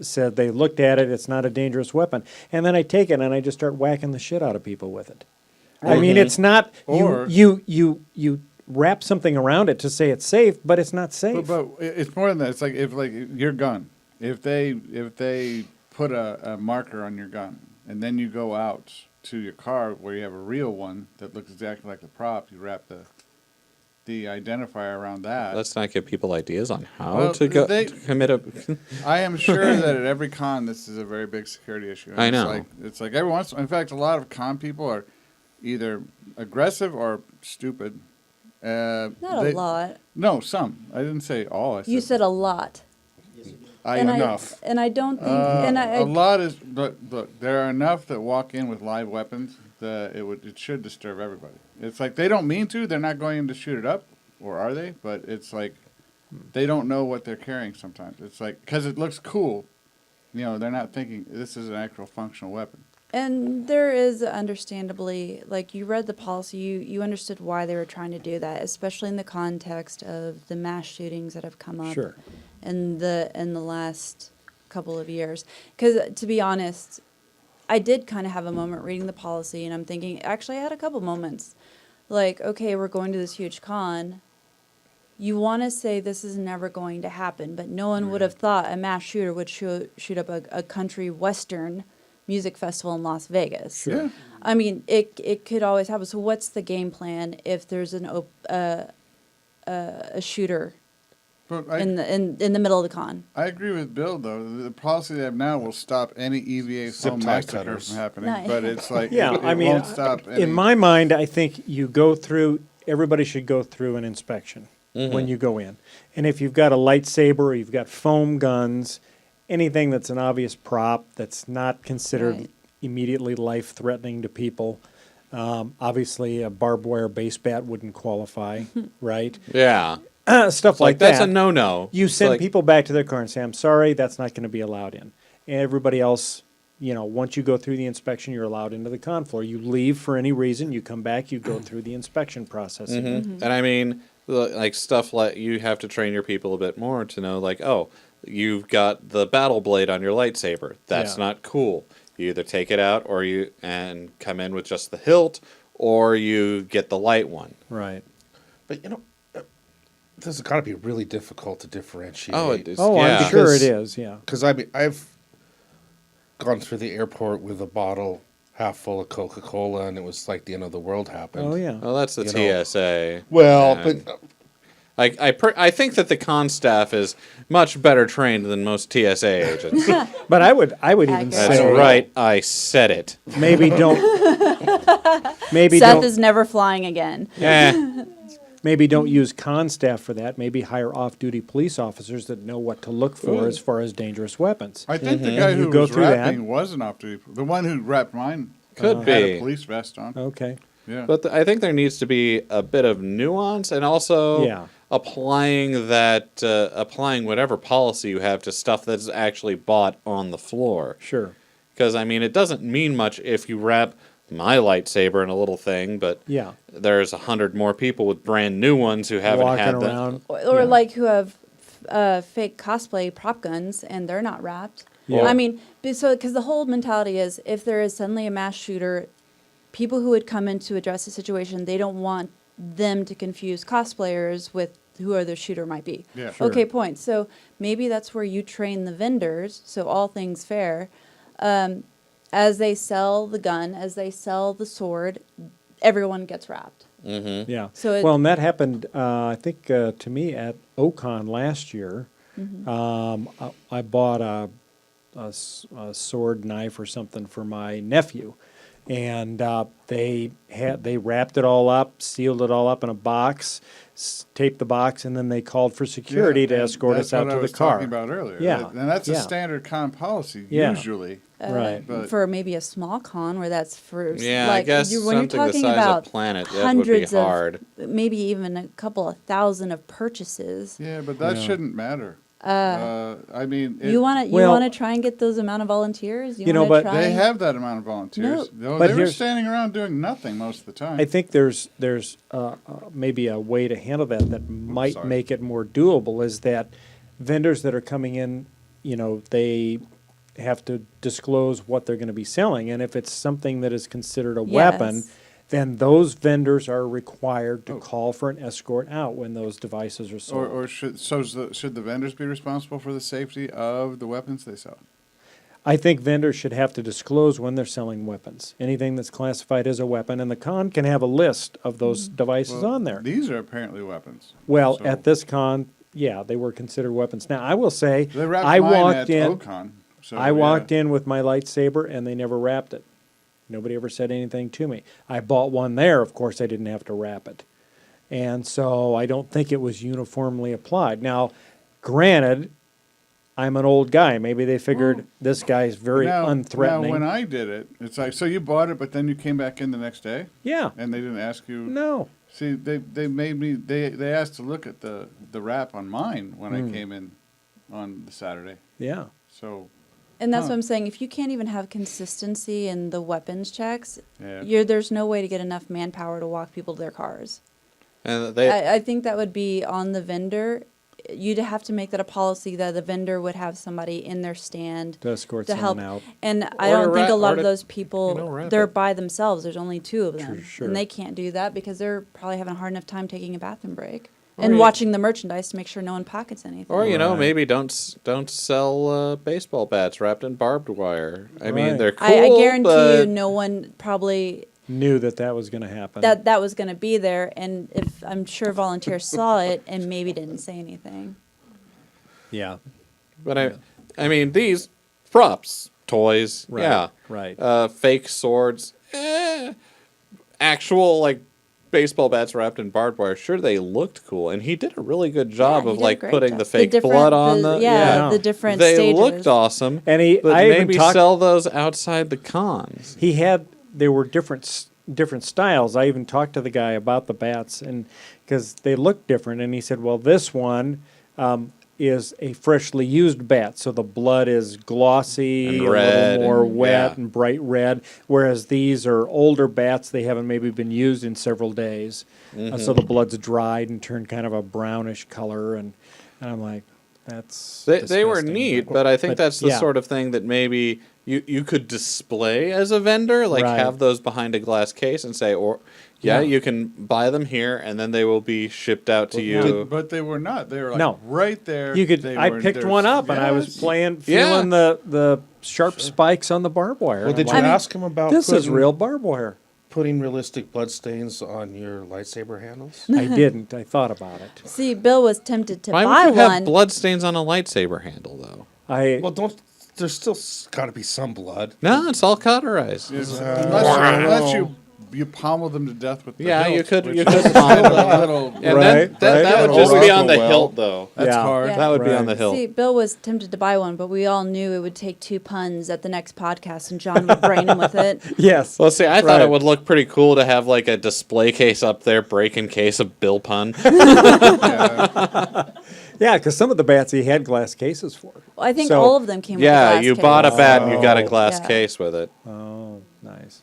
said they looked at it. It's not a dangerous weapon, and then I take it and I just start whacking the shit out of people with it. I mean, it's not Or- you wrap something around it to say it's safe, but it's not safe. But it's more than that. It's like if your gun, if they put a marker on your gun and then you go out to your car where you have a real one that looks exactly like the prop, you wrap the identifier around that. Let's not give people ideas on how Well, to go they- to commit a. I am sure that at every con this is a very big security issue. And I it's know. like, it's like every once. In fact, a lot of con people are either aggressive or stupid. Not a lot. No, some. I didn't say all. I said You said a lot. Enough. And I don't think, and a lot is look. There are enough that walk in with live weapons that it should disturb everybody. It's like they don't mean to. They're not going in to shoot it up, or are they? But it's like they don't know what they're carrying. Sometimes it's like because it looks cool. You know, they're not thinking this is an actual functional weapon. And there is understandably, like you read the policy, you understood why they were trying to do that, especially in the context of the mass shootings that have come up Sure. in the last couple of years. Because to be honest, I did kind of have a moment reading the policy, and I'm thinking, actually, I had a couple moments, like, okay, we're going to this huge con. You want to say this is never going to happen, but no one would have thought a mass shooter would shoot up a country western music festival in Las Vegas. Sure. Yeah. I mean, it could always happen. So what's the game plan if there's a shooter But in the middle of the con? I agree with Bill though. The policy they have now will stop any EVA Zip foam tie massacre cutters. from happening. Nice. But it's like Yeah, it I mean, won't stop. Any, in my mind, I think everybody should go through an inspection when you go in. And if you've got a lightsaber, or you've got foam guns, anything that's an obvious prop that's not considered Right. immediately life-threatening to people, obviously a barbed wire base bat wouldn't qualify, right? Yeah, Stuff like like that. that's a no-no. You It's send like- people back to their car and say, I'm sorry, that's not going to be allowed in. And everybody else once you go through the inspection, you're allowed into the con floor. You leave for any reason, you come back, you go through the inspection process again. And I mean, like stuff like you have to train your people a bit more to know, like, oh, you've got the battle blade on your lightsaber. That's Yeah. not cool. You either take it out or and come in with just the hilt, or you get the light one. Right. But this has got to be really difficult to differentiate. Oh, it is. Oh, yeah. I'm sure it is, yeah. Because I mean, I've gone through the airport with a bottle half full of Coca-Cola, and it was like the end of the world happened. Oh, yeah. Well, that's the You know. TSA. Well, And but I think that the con staff is much better trained than most TSA agents. But I would even Accurate. That's say right. I said it. maybe don't Seth is never flying again. maybe don't use con staff for that. Maybe hire off-duty police officers that know what to look for as far as dangerous weapons. I think the guy You who go was through that. rapping was an off-duty. The one who rapped mine Could had be. a police vest on. Okay. Yeah. But I think there needs to be a bit of nuance, and also Yeah. applying whatever policy you have to stuff that's actually bought on the floor. Sure. Because I mean, it doesn't mean much if you wrap my lightsaber in a little thing, but Yeah. there's 100 more people with brand new ones who haven't Walking had them. around. Or Yeah. like who have fake cosplay prop guns and they're not wrapped. Yeah. I mean, because the whole mentality is if there is suddenly a mass shooter, people who would come in to address the situation, they don't want them to confuse cosplayers with who the shooter might be. Yeah. Sure. Okay, point. So maybe that's where you train the vendors, so all things fair. As they sell the gun, as they sell the sword, everyone gets wrapped. Yeah. So Well, and that happened, I think, to me at Ocon last year. I bought a sword knife or something for my nephew, and they wrapped it all up, sealed it all up in a box, taped the box, and then they called for security to and escort us out That's what to I the was car. talking about earlier. Yeah. And that's a Yeah. standard con policy, Yeah. usually. Right. But- for maybe a small con where that's for Yeah, like I guess when you're something the talking size about of Planet, that would be hundreds hard. of maybe even a couple of thousand of purchases. Yeah, but that Yeah. shouldn't matter. I mean, You want to Well- try and get those amount of volunteers. You know, wanna but- try they and- have that amount of volunteers. No, But they were here's- standing around doing nothing most of the time. I think there's maybe a way to handle that might sorry. make it more doable, is that vendors that are coming in, they have to disclose what they're going to be selling. And if it's something that is considered a weapon, Yes. then those vendors are required to call for an escort out when those devices are sold. or should the vendors be responsible for the safety of the weapons they sell? I think vendors should have to disclose when they're selling weapons. Anything that's classified as a weapon, and the con can have a list of those devices Well, on there. These are apparently weapons. Well, So- at this con, yeah, they were considered weapons. Now, I will say, They wrapped I mine walked at in. Ocon. So, I walked in with my lightsaber, and they never wrapped it. Nobody ever said anything to me. I bought one there. Of course, I didn't have to wrap it. And so I don't think it was uniformly applied. Now, granted, I'm an old guy. Maybe they figured this guy's very unthreatening. Now, when I did it, it's like, so you bought it, but then you came back in the next day, Yeah. and they didn't ask you. No. See, they made me. They asked to look at the wrap on mine when I came in on the Saturday. Yeah. So And that's Huh. what I'm saying. If you can't even have consistency in the weapons checks, yeah. there's no way to get enough manpower to walk people to their cars. And they I think that would be on the vendor. You'd have to make that a policy that the vendor would have somebody in their stand To escort to help. someone out. And I Or don't to think a wrap- lot or of to, those people, wrap they're it. by themselves. There's only two of them. Sure. And they can't do that because they're probably having a hard enough time taking a bathroom break. Or And you- watching the merchandise to make sure no one pockets anything. Or Right. maybe don't sell baseball bats wrapped in barbed wire. I mean, Right. they're cool. I guarantee you but no one probably Knew that was going to happen. that was going to be there. And if I'm sure volunteers saw it and maybe didn't say anything. Yeah. But I mean, these props, toys, Right. yeah, Right. fake swords, actual like baseball bats wrapped in barbed wire. Sure, they looked cool, and he did a really good job Yeah, he of did a like great putting job. the fake different- blood on the. Yeah. the different They stages. looked awesome. And But I even maybe talked. sell those outside the cons. There were different styles. I even talked to the guy about the bats, and because they looked different, and he said, "Well, this one, is a freshly used bat, so the blood is glossy, And a red little more and- wet yeah. and bright red, whereas these are older bats. They haven't maybe been used in several days, so the blood's dried and turned kind of a brownish color, and I'm like, that's They were disgusting. neat, but I think that's the yeah. sort of thing that maybe you could display as a vendor, like Right. have those behind a glass case and say, Yeah. you can buy them here, and then they will be shipped out to you. But they were not. They were like No. right there. You could. They I were- picked there's- one up, and I was Yes. feeling Yeah. the sharp spikes on the barbed wire. Well, and did you I'm like, ask him about this is putting- real barbed wire? putting realistic blood stains on your lightsaber handles? I didn't. I thought about it. See, Bill was tempted to Why buy would you have one. blood stains on a lightsaber handle, though? Well, there's still got to be some blood. No, it's all cauterized. Unless you pommel them to death with the Yeah, hilt, you could which you is could a pommel them. little. And Right, that right. would just be on the Well, hilt, though. That's Yeah. hard. Yeah. That would be on Right. the hilt. See, Bill was tempted to buy one, but we all knew it would take 2 puns at the next podcast, and John would brain him with it. Yes. Well, see, I thought Right. it would look pretty cool to have like a display case up there, break in case of Bill pun. Yeah, because some of the bats he had glass cases for. Well, I think So- all of them came with a Yeah, glass you case. bought a bat and you got a glass Yeah. case with it. Oh, nice.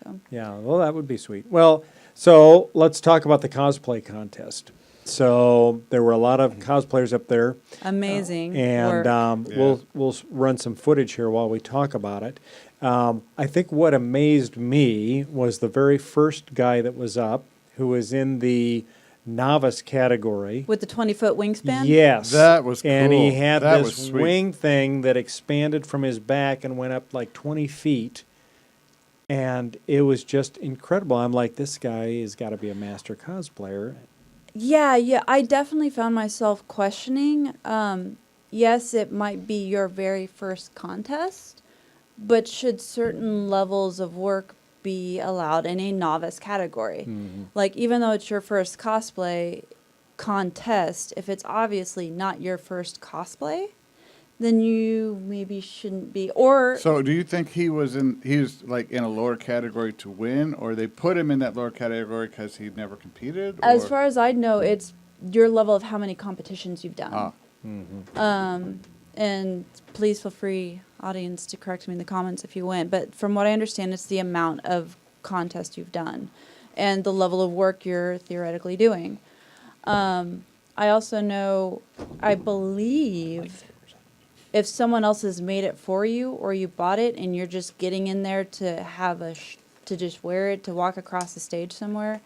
So. Yeah, well, that would be sweet. Well, so let's talk about the cosplay contest. So there were a lot of cosplayers up there, Amazing and work. we'll run some footage here while we talk about it. I think what amazed me was the very first guy that was up, who was in the novice category. With the 20-foot wingspan? Yes. That was And he cool. had That this was sweet. wing thing that expanded from his back and went up like 20 feet. And it was just incredible. I'm like, this guy has got to be a master cosplayer. Yeah, I definitely found myself questioning. Yes, it might be your very first contest, but should certain levels of work be allowed in a novice category? Like, even though it's your first cosplay contest, if it's obviously not your first cosplay, then you maybe shouldn't be. Or So, do you think he was like in a lower category to win, or they put him in that lower category because he never competed? as or? far as I know, it's your level of how many competitions you've done. Ah. And please feel free, audience, to correct me in the comments if you win. But from what I understand, it's the amount of contest you've done and the level of work you're theoretically doing. I also know, I believe, if someone else has made it for you or you bought it and you're just getting in there to have to just wear it to walk across the stage somewhere,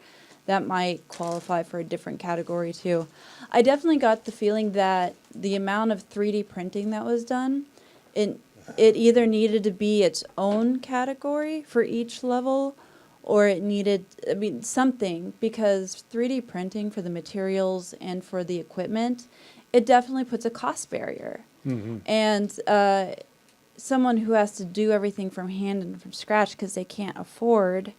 that might qualify for a different category too. I definitely got the feeling that the amount of 3D printing that was done, it either needed to be its own category for each level, or it needed, something, because 3D printing for the materials and for the equipment, it definitely puts a cost barrier. And someone who has to do everything from hand and from scratch because they can't afford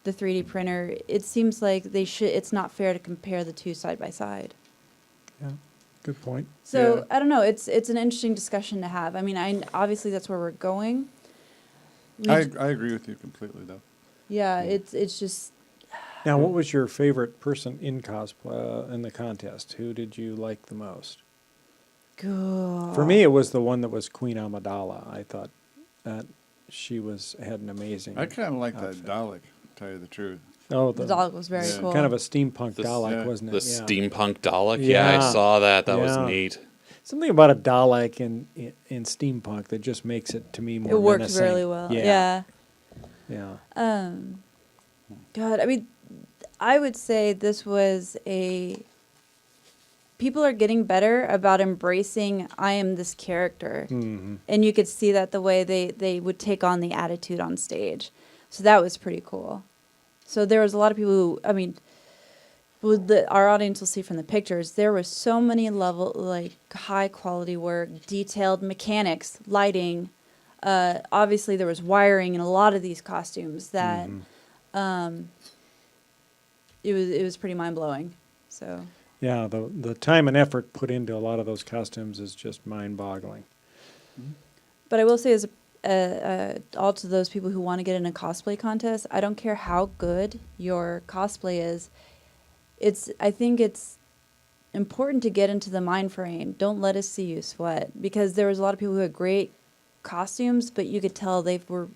the 3D printer, it seems like it's not fair to compare the two side by side. Yeah, good point. So Yeah. I don't know. It's an interesting discussion to have. I mean, obviously that's where we're going. I agree with you completely, though. Yeah, it's just Now, what was your favorite person in cosplay in the contest? Who did you like the most? good. For me, it was the one that was Queen Amidala. I thought that she had an amazing. I kind of like that outfit. Dalek, to tell you the truth. Oh, The dog was very Yeah. cool. kind of a steampunk This- Dalek, yeah, wasn't The it? Yeah. steampunk Dalek. Yeah, Yeah. I saw that. That was Yeah. neat. Something about a Dalek in steampunk that just makes it to me more. It worked menacing. really well. Yeah. Yeah. Yeah. God, I mean, I would say this was people are getting better about embracing I am this character. Mm-hmm. And you could see that the way they would take on the attitude on stage. So that was pretty cool. So there was a lot of people who, I mean, our audience will see from the pictures, there was so many high quality work, detailed mechanics, lighting. Obviously there was wiring in a lot of these costumes that it was pretty mind blowing. So Yeah, the time and effort put into a lot of those costumes is just mind-boggling. but I will say, as all to those people who want to get in a cosplay contest, I don't care how good your cosplay is. I think it's important to get into the mind frame. Don't let us see you sweat, because there was a lot of people who had great costumes, but you could tell they were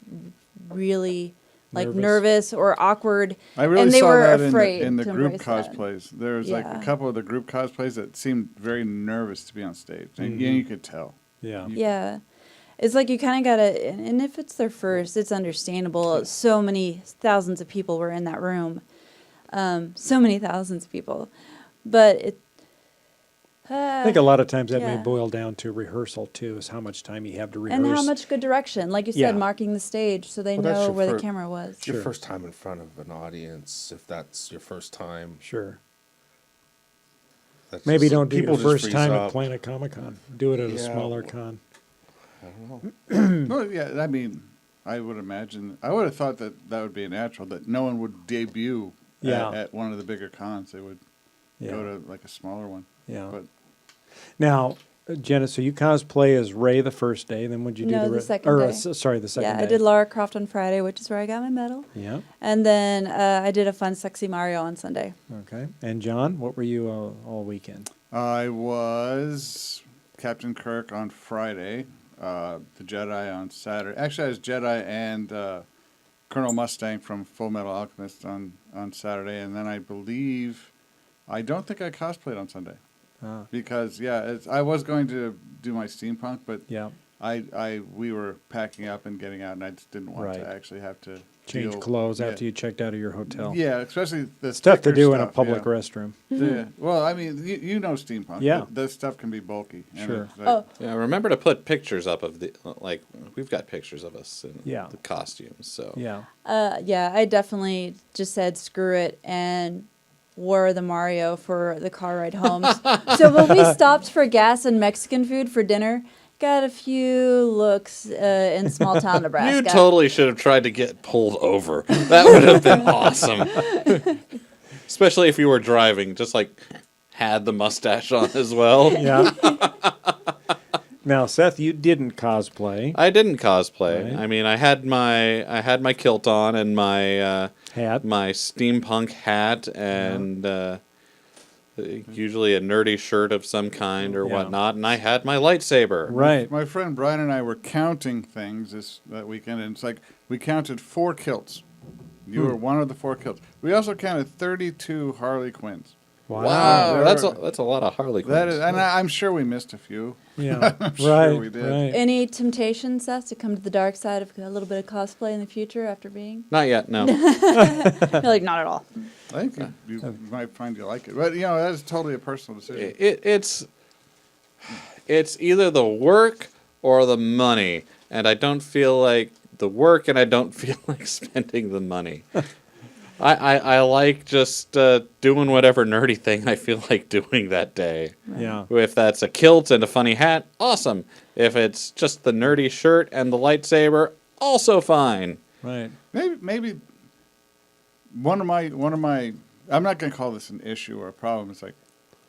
really nervous or awkward, I really and they saw were that afraid in the to group embrace that. cosplays. There was like a Yeah. couple of the group cosplays that seemed very nervous to be on stage. And you could tell. Yeah. Yeah. It's like you kind of got to, and if it's their first, it's understandable. So many thousands of people were in that room. So many thousands of people. But it. I think a lot of times that may Yeah. boil down to rehearsal too, is how much time you have to rehearse. And how much good direction. Like you said, Yeah. marking the stage so they Well, that's know your where the fir- camera was. It's your Sure. first time in front of an audience. If that's your first time, Sure. that's Maybe just- don't do your people just first freeze time up. at Planet Comicon. Do it at a Yeah, smaller well- con. I don't know. Well, yeah, I mean, I would imagine, I would have thought that would be natural, that no one would debut Yeah. at one of the bigger cons. They would Yeah. go to like a smaller one. Yeah. But Now, Jenna, so you cosplay as Ray the first day, then would you do No, the the re- second or day. sorry, the second Yeah, day? I did Lara Croft on Friday, which is where I got my medal. Yeah. And then I did a fun, sexy Mario on Sunday. Okay. And John, what were you all weekend? I was Captain Kirk on Friday, the Jedi on Saturday. Actually, I was Jedi and Colonel Mustang from Full Metal Alchemist on Saturday, and then I don't think I cosplayed on Sunday because I was going to do my steampunk, but Yeah. we were packing up and getting out, and I just didn't want Right. to actually have to Change deal- clothes yeah. after you checked out of your hotel. Yeah, especially the Stuff to thicker do in a stuff, public yeah. restroom. Yeah. Well, I mean, you know steampunk. Yeah. This stuff can be bulky. and Sure. it's like- Oh, Yeah, remember to put pictures up of the we've got pictures of us in Yeah. the costumes. So Yeah. yeah, I definitely just said screw it and wore the Mario for the car ride home. So when we stopped for gas and Mexican food for dinner, got a few looks in small town Nebraska. you totally should have tried to get pulled over. That would have been awesome. Especially if you were driving, just like had the mustache on as well. Yeah. Now, Seth, you didn't cosplay. I didn't cosplay. Right. I mean, I had my kilt on and my Hat. my steampunk hat, and usually a nerdy shirt of some kind or Yeah. whatnot, and I had my lightsaber. Right. My friend Brian and I were counting things that weekend, and it's like we counted 4 kilts. You were one of the 4 kilts. We also counted 32 Harley Quinns. Wow, There that's were- that's a lot of Harley Quinns. That is, and I'm sure we missed a few. Yeah. sure right. we did. Right. Any temptations, Seth, to come to the dark side of a little bit of cosplay in the future after being? Not yet, no. You're like, not at all. I think you might find you like it, but that's totally a personal decision. It's either the work or the money, and I don't feel like the work, and I don't feel like spending the money. I like just doing whatever nerdy thing I feel like doing that day. Yeah. If that's a kilt and a funny hat, awesome. If it's just the nerdy shirt and the lightsaber, also fine. Right. Maybe one of my I'm not gonna call this an issue or a problem. It's like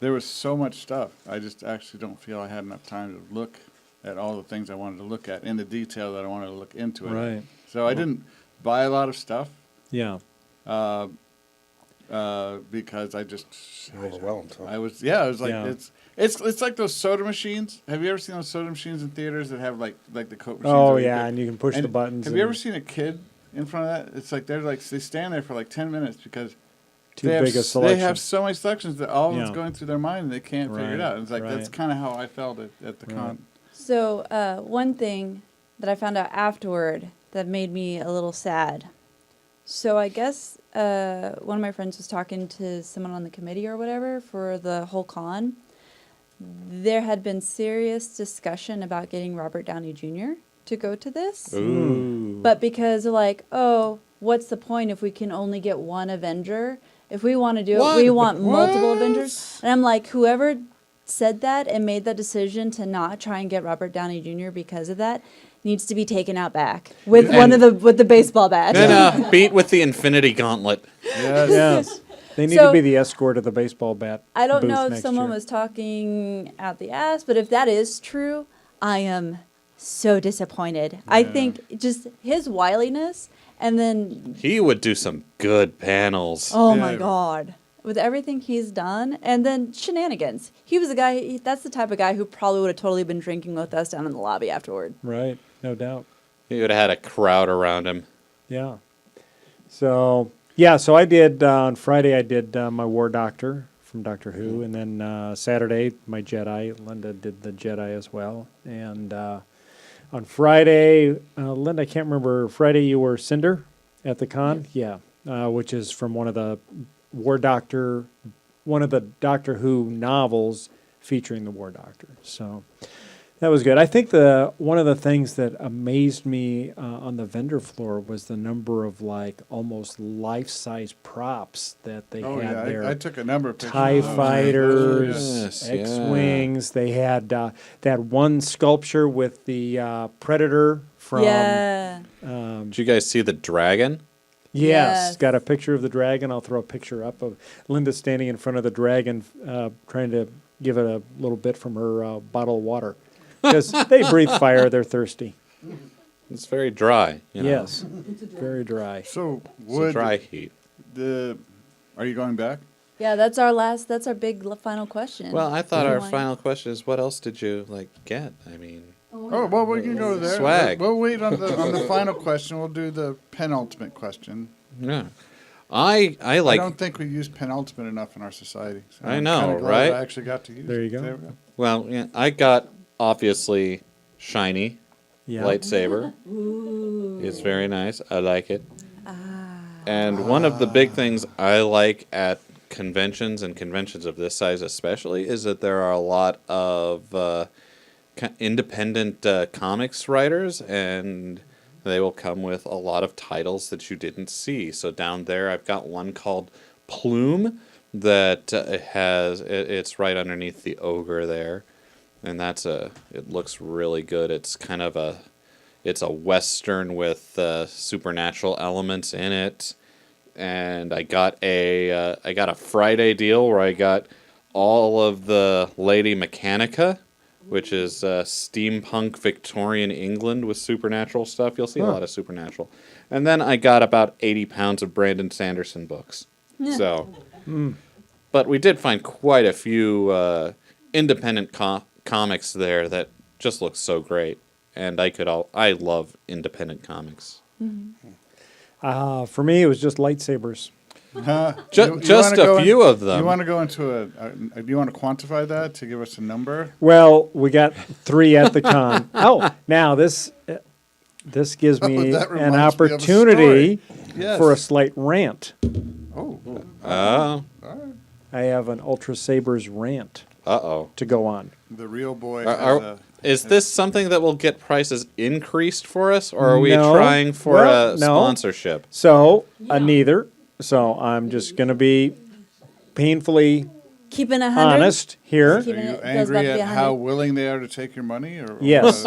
there was so much stuff. I just actually don't feel I had enough time to look at all the things I wanted to look at in the detail that I wanted to look into it. Right. So I didn't buy a lot of stuff Yeah. because I just Overwhelmed. Huh? I was like Yeah. it's like those soda machines. Have you ever seen those soda machines in theaters that have like the Coke machines? Oh, where yeah, and you can push the buttons. Have you and ever seen a kid in front of that? It's like they stand there for like 10 minutes because Too they big a have, selection. They have so many selections that all that's Yeah. going through their mind and they can't figure it Right, out. It's like that's right. kind of how I felt at the Right. con. So one thing that I found out afterward that made me a little sad. So I guess one of my friends was talking to someone on the committee or whatever for the whole con. There had been serious discussion about getting Robert Downey Jr. to go to this. Ooh. But because they're like, oh, what's the point if we can only get one Avenger? If we want to do it, we want multiple Avengers. And I'm like, whoever said that and made that decision to not try and get Robert Downey Jr. because of that needs to be taken out back with with the baseball bat. And beat with the Infinity Gauntlet. Yes. They need to So- be the escort of the baseball bat. I don't booth know if next someone year. was talking out the ass, but if that is true, I am so disappointed. I think just his wiliness and then He would do some good panels. oh Yeah. my god. with everything he's done, and then shenanigans. He was a guy. That's the type of guy who probably would have totally been drinking with us down in the lobby afterward. Right, no doubt. He would have had a crowd around him. Yeah. So, yeah, so I did, on Friday, I did my War Doctor from Doctor Who, and then Saturday, my Jedi. Linda did the Jedi as well. And on Friday, Linda, I can't remember, Friday you were Cinder at the con? Yeah, which is from one of the War Doctor, one of the Doctor Who novels featuring the War Doctor. So that was good. I think one of the things that amazed me on the vendor floor was the number of like almost life-size props that they had there. I took a number of pictures. TIE of those. fighters, Yes, X-wings. They had that one sculpture with the Predator from. Yeah. Did you guys see the dragon? Yes, Yes. got a picture of the dragon. I'll throw a picture up of Linda standing in front of the dragon, trying to give it a little bit from her bottle of water. Because they breathe fire, they're thirsty. It's very dry. You know? Yes, very dry. So It's a dry heat. Are you going back? Yeah, that's our big final question. Well, I thought our Why? final question is, what else did you get? I mean, Oh, well, we can go there. Swag. We'll wait on the final question. We'll do the penultimate question. yeah. I I like. don't think we use penultimate enough in our society. So I I'm know, kinda glad right? I actually got to use There it. you go. we go. Well, yeah, I got obviously shiny Yeah. lightsaber. It's very nice. I like it. And one of the big things I like at conventions, and conventions of this size especially, is that there are a lot of independent comics writers, and they will come with a lot of titles that you didn't see. So down there, I've got one called Plume that it's right underneath the ogre there, and it looks really good. It's kind of it's a Western with supernatural elements in it. And I got a Friday deal where I got all of the Lady Mechanica, which is steampunk Victorian England with supernatural stuff. You'll see a lot of supernatural. And then I got about 80 pounds of Brandon Sanderson books. So, but we did find quite a few independent comics there that just look so great. And I love independent comics. For me, it was just lightsabers. Just a few of them. You want to go into do you want to quantify that to give us a number? Well, we got 3 at the con. Now this gives me that an reminds me of a opportunity Yes. for a slight rant. Oh. I have an Ultra Sabers rant Uh-oh. to go on. The real boy Is this something that will get prices increased for us, or are we No. trying for Well, a no. sponsorship? So, neither. So I'm just going to be painfully Keeping 100. honest here. Are Keeping you it goes about angry to be at how 100. willing they are to take your money? Or Yes.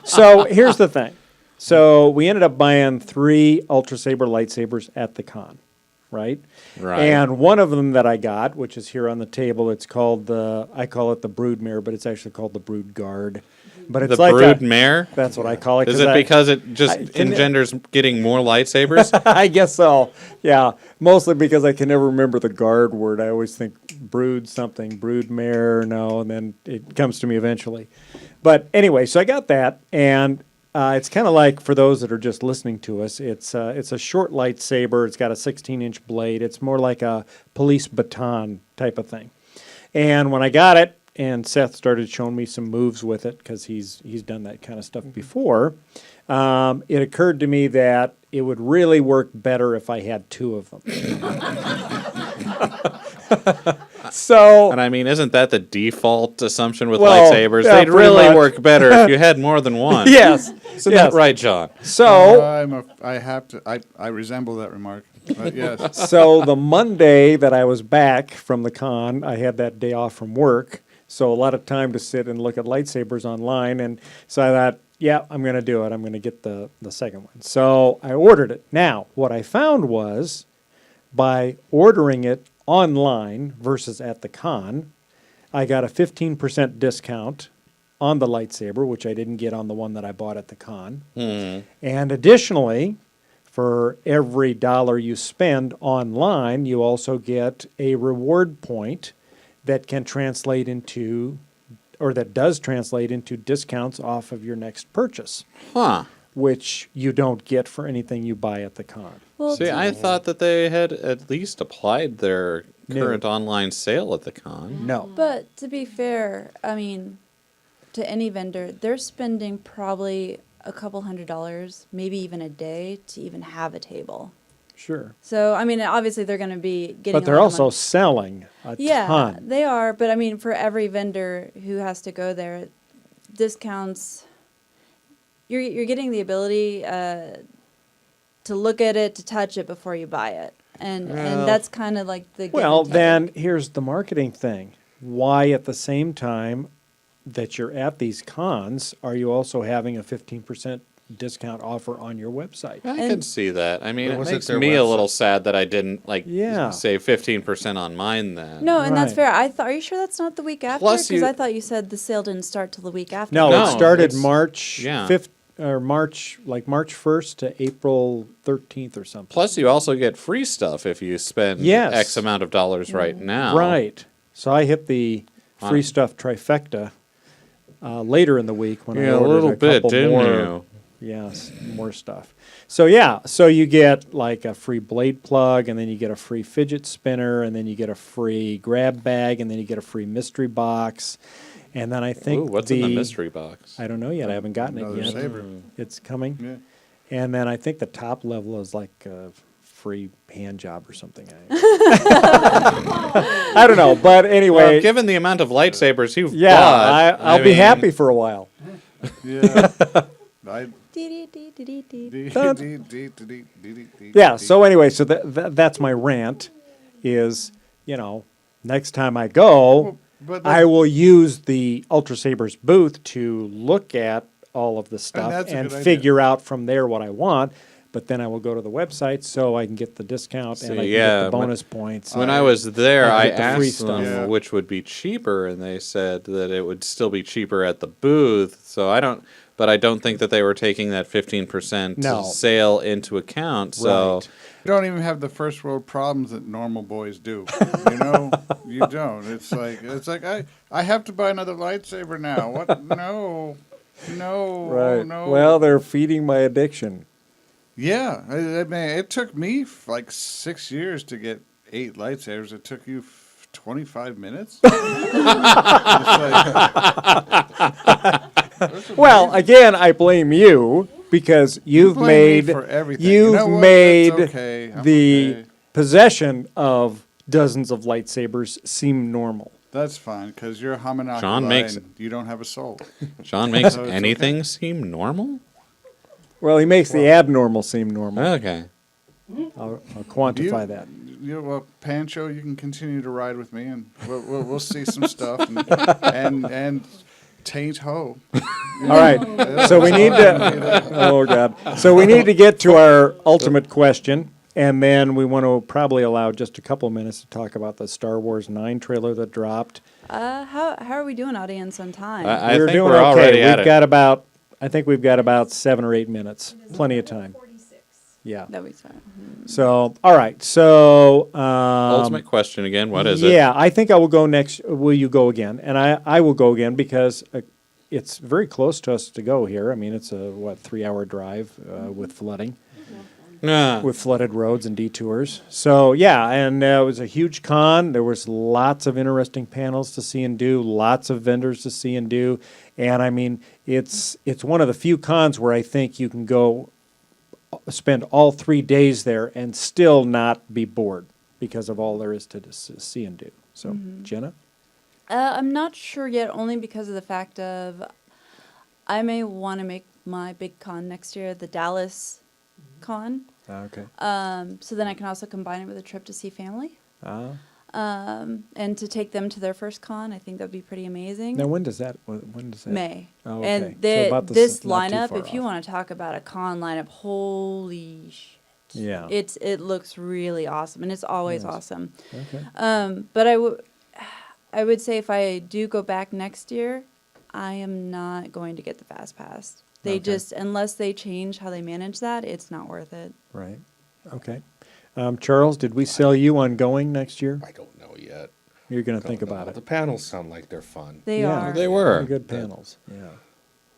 So here's the thing. So we ended up buying 3 Ultra Saber lightsabers at the con, right? Right. And one of them that I got, which is here on the table, it's called I call it the Broodmare, but it's actually called the Brood Guard. But it's The like brood mare? that's what I call it. Is it because it just I can- engenders getting more lightsabers? I guess so. Yeah, mostly because I can never remember the guard word. I always think brood something, broodmare, no, and then it comes to me eventually. But anyway, so I got that, and it's kind of like, for those that are just listening to us, it's a short lightsaber. It's got a 16-inch blade. It's more like a police baton type of thing. And when I got it, and Seth started showing me some moves with it because he's done that kind of stuff before, it occurred to me that it would really work better if I had 2 of them. So, And I mean, isn't that the default assumption with Well, lightsabers? yeah, They'd pretty really much. work better if you had more than one. yes, Isn't yes. that right, John? So, I resemble that remark. But yes. so the Monday that I was back from the con, I had that day off from work, so a lot of time to sit and look at lightsabers online, and so I thought, yeah, I'm going to do it. I'm going to get the second one. So I ordered it. Now, what I found was, by ordering it online versus at the con, I got a 15% discount on the lightsaber, which I didn't get on the one that I bought at the con. And additionally, For every dollar you spend online, you also get a reward point that can translate into, or that does translate into discounts off of your next purchase, Huh. which you don't get for anything you buy at the con. Well, See, I thought that they had at least applied their No. current online sale at the con. No. but to be fair, I mean, to any vendor, they're spending probably a couple $100, maybe even a day, to even have a table. Sure. So, I mean, obviously they're going to be getting. But a they're lot of also money. selling a Yeah, ton. they are. But I mean, for every vendor who has to go there, discounts. You're getting the ability to look at it, to touch it before you buy it, and that's kind of like the. give Well, and take. then here's the marketing thing. Why at the same time that you're at these cons are you also having a 15% discount offer on your website? I can And- see that. I mean, But it was it makes their me a website? little sad that I didn't Yeah. say 15% on mine then. No, and that's Right. fair. I thought. Are you sure that's not the week after? Plus Because you- I thought you said the sale didn't start till the week after. No, No, it started it's- March yeah. 5th or March 1st to April 13th or something. Plus, you also get free stuff if you spend Yes. X amount of dollars right now. Right. So I hit the free On- stuff trifecta later in the week when I Yeah, a ordered little a bit, couple didn't more. you? Yes, more stuff. So yeah, so you get like a free blade plug, and then you get a free fidget spinner, and then you get a free grab bag, and then you get a free mystery box, and then I think Ooh, what's in the mystery box? I don't know yet. I haven't gotten it Another yet. saber. It's coming, Yeah. and then I think the top level is like a free hand job or something. I don't know, but anyway, Well, given the amount of lightsabers you've yeah, bought, I'll be mean, happy for a while. Yeah. I, Yeah. So anyway, so that's my rant. Is next time I go, but I will use the Ultra Sabers booth to look at all of the stuff that's a and good idea. figure out from there what I want. But then I will go to the website so I can get the discount and I can get yeah, the bonus points. When I was there, I I get the free asked them stuff. Yeah. which would be cheaper, and they said that it would still be cheaper at the booth. So I don't think that they were taking that 15% No. sale into account. So Right. you don't even have the first world problems that normal boys do. You know, you don't. It's like I have to buy another lightsaber now. What? No, Right. no. Well, they're feeding my addiction. Yeah, I mean, it took me like 6 years to get 8 lightsabers. It took you 25 minutes. Well, again, I blame you because you've blame me made for everything. you've You know what? made That's okay. I'm the okay. possession of dozens of lightsabers seem normal. That's fine because you're homunculus John makes and you don't have a soul. John makes So it's anything seem normal? Well, he makes the abnormal seem normal. Okay. I'll quantify You- that. Well, Pancho, you can continue to ride with me, and we'll see some stuff and taint ho. All right. So we need to. Oh God. So we need to get to our ultimate question, and then we want to probably allow just a couple minutes to talk about the Star Wars 9 trailer that dropped. How are we doing, audience, on time? I We're think doing we're okay. already at We've it. got about. I think we've got about 7 or 8 minutes. Plenty of time. Yeah. That week's fine. So, all right. So, Ultimate question again. What is it? yeah, I think I will go next. Will you go again? And I will go again because it's very close to us to go here. I mean, it's a 3-hour drive with flooding, with flooded roads and detours. So yeah, and it was a huge con. There was lots of interesting panels to see and do, lots of vendors to see and do, and I mean, it's one of the few cons where I think you can go spend all 3 days there and still not be bored because of all there is to see and do. So, Jenna? I'm not sure yet, only because of the fact of I may want to make my big con next year the Dallas con. Okay. So then I can also combine it with a trip to see family. Ah. And to take them to their first con, I think that'd be pretty amazing. Now, when does that? May. Oh, okay. And So about this not too lineup, far if you off. want to talk about a con lineup, holy shit. Yeah. It looks really awesome, and it's always Yes. awesome. Okay. But I would say if I do go back next year, I am not going to get the fast pass. They Okay. unless they change how they manage that, it's not worth it. Right. Okay. Charles, did we sell you on going next year? I don't know yet. You're going to Don't think know. about it. The panels sound like they're fun. They Yeah, are. They were. Very good panels. Yeah.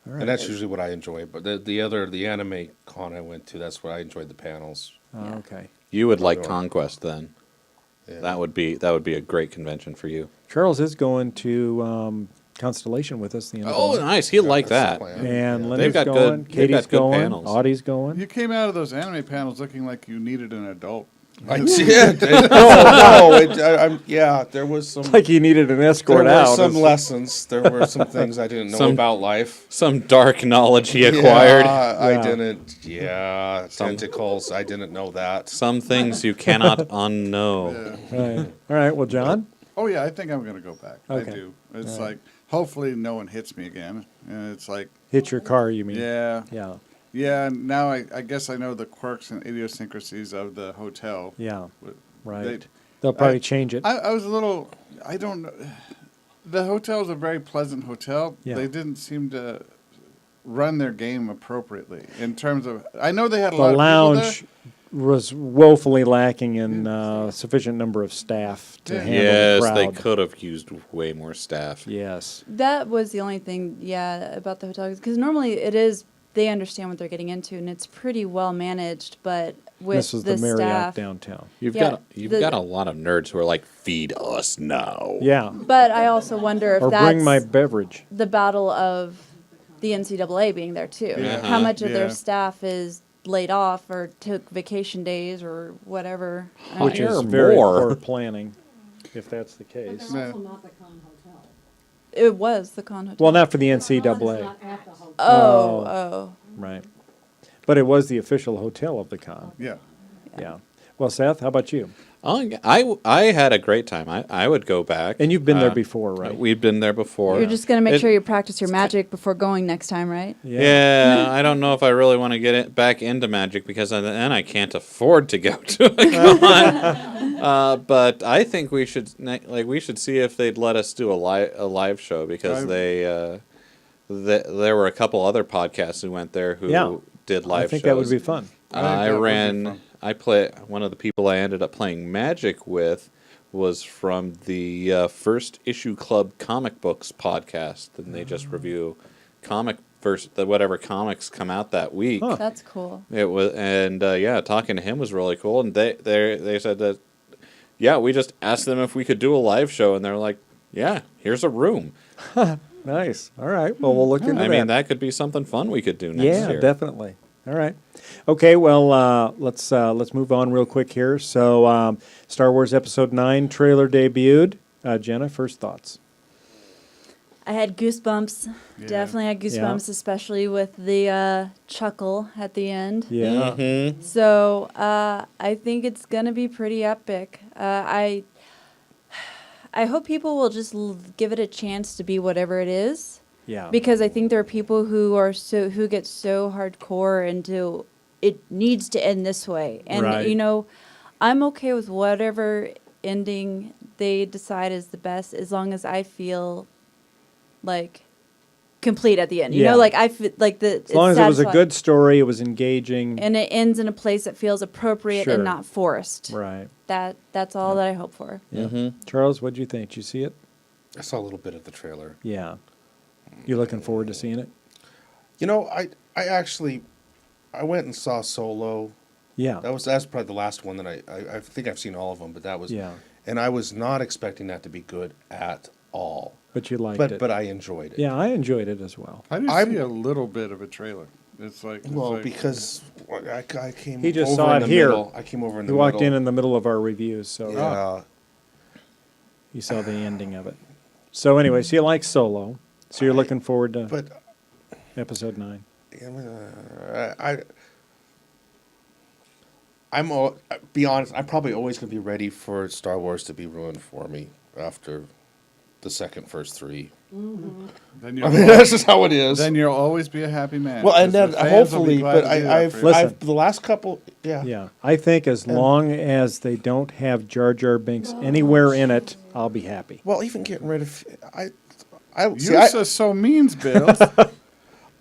All right. And that's usually what I enjoy. But the anime con I went to, that's where I enjoyed the panels. Oh, okay. You would like Sure. Conquest then. Yeah. That would be a great convention for you. Charles is going to Constellation with us the end of the Oh, month. nice. He'll like That's the that. plan. And Yeah. Linda's They've got going, good- they've Katie's got good going, panels. Audie's going. You came out of those anime panels looking like you needed an adult. I did. There was some. Like he needed an There escort were out. some lessons. There were some things I didn't know Some- about life. Some dark knowledge he acquired. Yeah, I Yeah. didn't. Yeah, tentacles. I didn't know that. Some things you cannot unknow. Yeah. Right. All right. Well, John. Oh yeah, I think I'm gonna go back. Okay. I do. It's All right. like hopefully no one hits me again. And it's like Hit your car, you mean? yeah, Yeah. yeah. And now I guess I know the quirks and idiosyncrasies of the hotel. Yeah. But Right. They'll probably I- change it. I was a little. I don't know. The hotel is a very pleasant hotel. Yeah. They didn't seem to run their game appropriately in terms of. I know they had a The lot of people lounge was woefully lacking in sufficient number of staff to Yeah. handle Yes, the they crowd. could have used way more staff. Yes. That was the only thing, about the hotel. Because normally it is, they understand what they're getting into, and it's pretty well managed. But with This was the Marriott staff, downtown. You've Yeah, got you've the- got a lot of nerds who are like, feed us now. Yeah. But I also wonder if Or that's bring my beverage. the battle of the NCAA being there too. Yeah. How much of their Yeah. staff is laid off or took vacation days or whatever. I Which mean, Hire is very more. poor planning, if that's the But case. they're also not the Con Hotel. it was the con hotel. Well, not for the Con is NCAA. not at the hotel. oh. Right. But it was the official hotel of the con. Yeah. Yeah. Well, Seth, how about you? Oh, yeah, I had a great time. I would go back. And you've been there before, right? We've been there before. You're just gonna make It- sure you practice your magic before going next time, right? Yeah, I don't know if I really want to get it back into Magic because then I can't afford to go to a con. But I think we should we should see if they'd let us do a live show because there were a couple other podcasts who went there who Yeah. did live I think shows. that would be fun. I that would be ran. fun. One of the people I ended up playing Magic with was from the First Issue Club comic books podcast, and they just review whatever comics come out that week. Huh. That's cool. It was, and talking to him was really cool. And they said that, we just asked them if we could do a live show, and they're like, yeah, here's a room. Nice. All right. Well, we'll look into I that. mean, that could be something fun we could do next Yeah, year. definitely. All right. Okay. Well, let's move on real quick here. So, Star Wars Episode 9 trailer debuted. Jenna, first thoughts. I had goosebumps. Yeah. Definitely had goosebumps, especially with the chuckle at the end. Yeah. Mm-hmm. So I think it's gonna be pretty epic. I hope people will just give it a chance to be whatever it is, Yeah. because I think there are people who get so hardcore into it needs to end this way, and Right. I'm okay with whatever ending they decide is the best, as long as I feel like complete at the end. Yeah. I feel like As long as it was a good story, it was engaging. and it ends in a place that feels appropriate Sure. and not forced. Right. That's all that I hope for. Yeah. Mm-hmm. Charles, what did you think? Did you see it? I saw a little bit of the trailer. Yeah. You looking forward to seeing it? I actually went and saw Solo. Yeah. That's probably the last one that I think I've seen all of them, but that was Yeah. And I was not expecting that to be good at all. But you liked it. But I enjoyed it. Yeah, I enjoyed it as well. I did I'm- see a little bit of a trailer. It's like Because I came. He just over saw in it the here. middle. I came over in He the walked middle. in the middle of our reviews, so Yeah. you saw the ending of it. So anyway, so you like Solo. So you're looking forward to But Episode 9. be honest. I'm probably always going to be ready for Star Wars to be ruined for me after the first three. then I you'll, mean, that's just how it is. then you'll always be a happy man. Well, and 'cause then the fans will be hopefully, glad but to do that for you. Listen. the last couple, yeah. Yeah, I think as long as they don't have Jar Jar Binks anywhere in it, I'll be happy. Well, even getting rid of, You're so mean, Bill.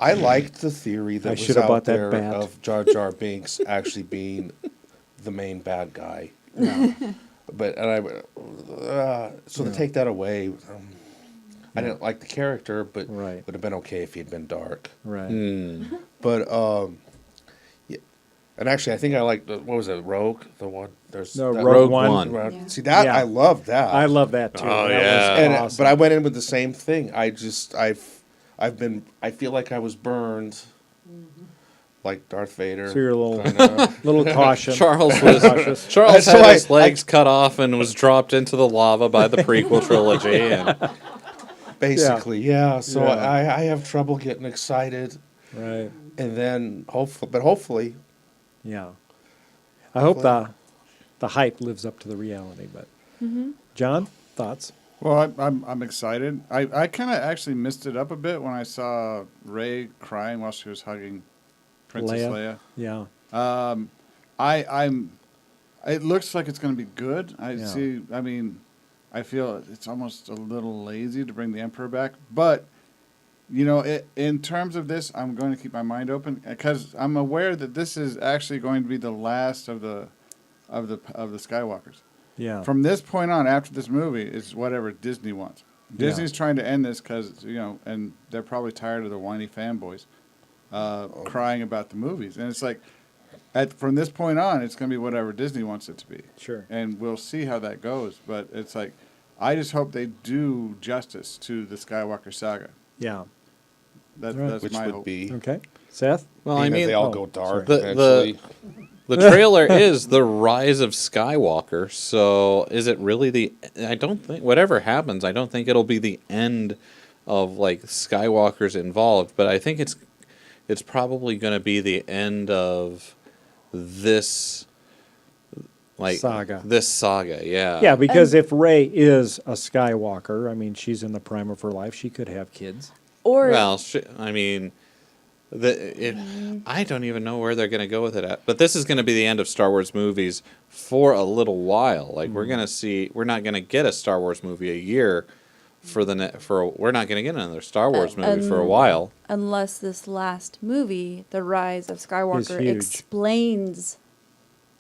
I liked the theory that I was should have out bought that there bat. of Jar Jar Binks actually being the main bad guy. But to take that away, I didn't like the character, but Right. would have been okay if he had been dark. Right. But yeah, and actually, I think I liked what was it, Rogue? The one there's No, that- Rogue One. One. Yeah. See that Yeah. I love that. I love that too. Oh, That yeah. was And awesome. but I went in with the same thing. I feel like I was burned, like Darth Vader. So you're a little kinda. little cautious. Charles Cautious. Charles So had I- his legs cut off and was dropped into the lava by the prequel trilogy. And Basically, yeah. So Yeah. I have trouble getting excited, Right. and then hopefully, Yeah. I hope the hype lives up to the reality. But John, thoughts? Well, I'm excited. I kind of actually missed it up a bit when I saw Rey crying while she was hugging Princess Leia. Yeah. I'm. It looks like it's going to be good. Yeah. I mean, I feel it's almost a little lazy to bring the Emperor back, but in terms of this, I'm going to keep my mind open because I'm aware that this is actually going to be the last of the Skywalkers. Yeah. From this point on, after this movie, is whatever Disney wants. Disney's trying to end this because, and they're probably tired of the whiny fanboys crying about the movies. And it's like, from this point on, it's going to be whatever Disney wants it to be. Sure. And we'll see how that goes. But it's like, I just hope they do justice to the Skywalker saga. Yeah. That's which my would hope. be Okay. Seth? well, being I that mean, they all oh, go dark sorry. eventually. the trailer is the rise of Skywalker. So is it really I don't think whatever happens. I don't think it'll be the end of like Skywalker's involved. But I think it's probably going to be the end of this Saga. This saga, yeah. Yeah, because if Rey is a Skywalker, I mean, she's in the prime of her life. She could have kids. Or Well, I mean, I don't even know where they're going to go with it at. But this is going to be the end of Star Wars movies for a little while. Like we're not going to get a Star Wars movie a year we're not going to get another Star Wars movie for a while. unless this last movie, The Rise of Skywalker, huge. explains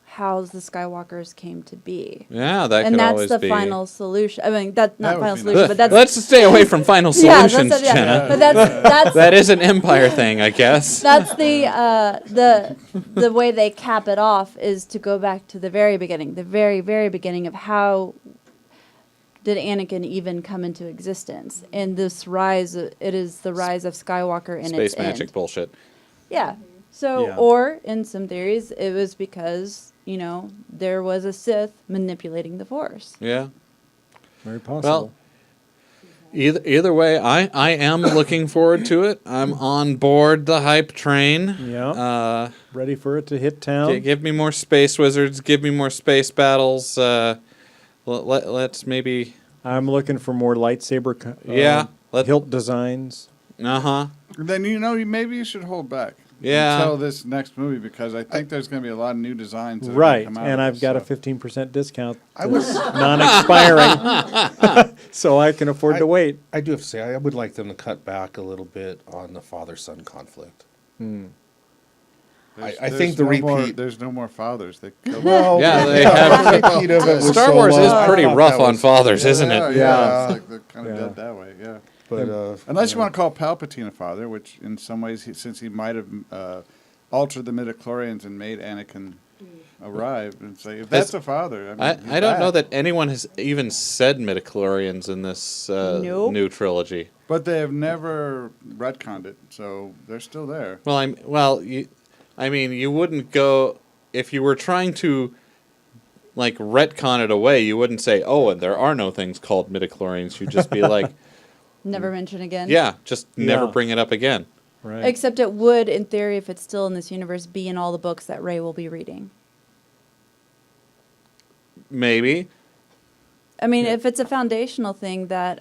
how the Skywalkers came to be. Yeah, that And could that's always the be. final solution. I mean, that's not That would final be solution, nice. but that's Let's stay away from final yeah, solutions, that's Jenna. But that's That is an Empire thing, I guess. that's the way they cap it off is to go back to the very beginning, the very, very beginning of how did Anakin even come into existence. And this rise, it is the rise of Skywalker in Space its magic end. bullshit. Yeah. So, Yeah. or in some theories, it was because, there was a Sith manipulating the Force. Yeah. Very possible. Either way, I am looking forward to it. I'm on board the hype train. Yeah. Ready for it to hit town? Give me more space wizards. Give me more space battles. Let's maybe. I'm looking for more lightsaber Yeah, hilt designs. Uh-huh. Then maybe you should hold back. Yeah. Until this next movie because I think there's going to be a lot of new designs. That are Right, gonna come out and of I've this, got a so. 15% discount. I was non-expiring, so I can afford to wait. I do have to say I would like them to cut back a little bit on the father-son conflict. I think the repeat. There's no more fathers. They killed Well, Yeah, they have. the repeat of it was Star so Wars low. is I pretty thought rough that on was- fathers, isn't Yeah, it? yeah. It's like they're kind of Yeah. dead that way. Yeah. But Unless you want to call Palpatine a father, which in some ways, since he might have altered the midichlorians and made Anakin arrive, and say if that's a father, I mean, I don't know that anyone has even said midichlorians in this Nope. new trilogy. But they have never retconned it, so they're still there. Well, you wouldn't go if you were trying to like retcon it away. You wouldn't say, "Oh, and there are no things called midichlorians." You'd just be like, Never mention again. "Yeah, just never Yeah. bring it up again." Right. Except it would, in theory, if it's still in this universe, be in all the books that Rey will be reading. Maybe. I mean, if it's a foundational thing that,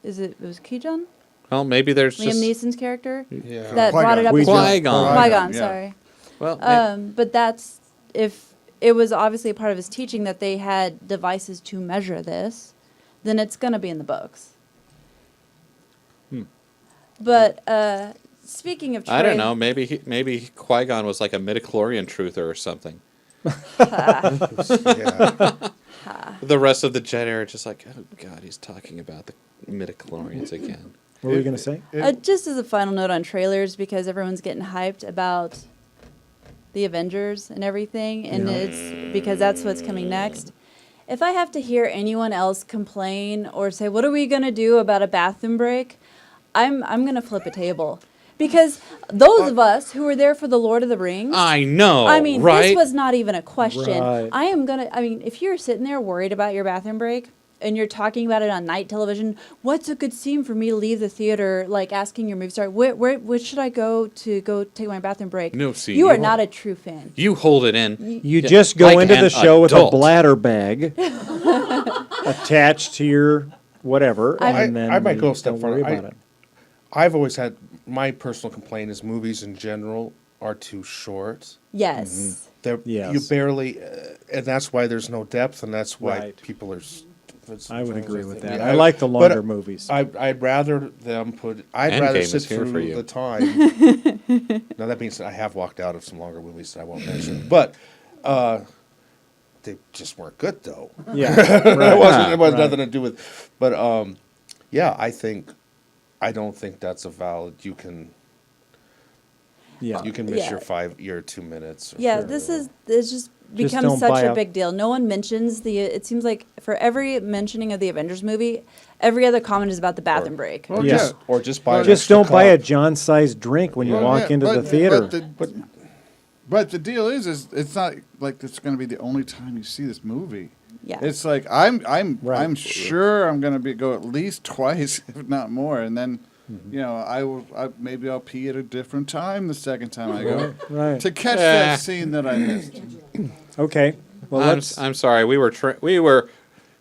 it was Ki-Gon? Well, maybe there's Liam just Neeson's character? yeah. That brought it up. Qui-Gon. Qui-Gon. Qui-Gon, Yeah. sorry. well, But that's, if it was obviously a part of his teaching that they had devices to measure this, then it's going to be in the books. But speaking of Trey, I don't know. Maybe Qui-Gon was like a midichlorian truther or something. Yeah. The rest of the Jedi are just like, oh god, he's talking about the midichlorians again. What were you going to say? Just as a final note on trailers, because everyone's getting hyped about the Avengers and everything, and it's because that's what's coming next. If I have to hear anyone else complain or say, what are we going to do about a bathroom break, I'm going to flip a table. Because those of us who were there for the Lord of the Rings, I know, I mean, right? this was not even a question. Right. I mean, if you're sitting there worried about your bathroom break and you're talking about it on night television, what's a good scene for me to leave the theater, like asking your movie star, where should I go to go take my bathroom break? No, see, you are not a true fan. You hold it in. You just go like into an the show with a adult. bladder bag attached to your whatever, and then I might you go a step don't worry further. about it. I've always had, my personal complaint is movies in general are too short. Yes. They're, Yes. You barely, and that's why there's no depth, and that's why Right. people are. I would agree with that. Yeah, I like the but longer movies. I'd rather them put. I'd Endgame rather is sit here for through you. the time. Now that means I have walked out of some longer movies that I won't mention, but they just weren't good though. Yeah, It wasn't. It was right. nothing to do with. But yeah, I don't think that's a valid. You can Yeah. miss Yeah. your 2 minutes. or Yeah, so. it's just become don't such buy a up. big deal. No one mentions it seems like for every mentioning of the Avengers movie, every other comment is about the bathroom break. Well, Yeah. Or just buy. an Just extra don't buy a cup. John-sized drink when you Well, walk yeah, into the but- theater. But the deal is it's not like it's going to be the only time you see this movie. Yeah. It's like I'm Right. sure I'm going to go at least twice, if not more, and then you know maybe I'll pee at a different time the second time I go Right. to catch that scene that I missed. Okay. Well, I'm sorry. We were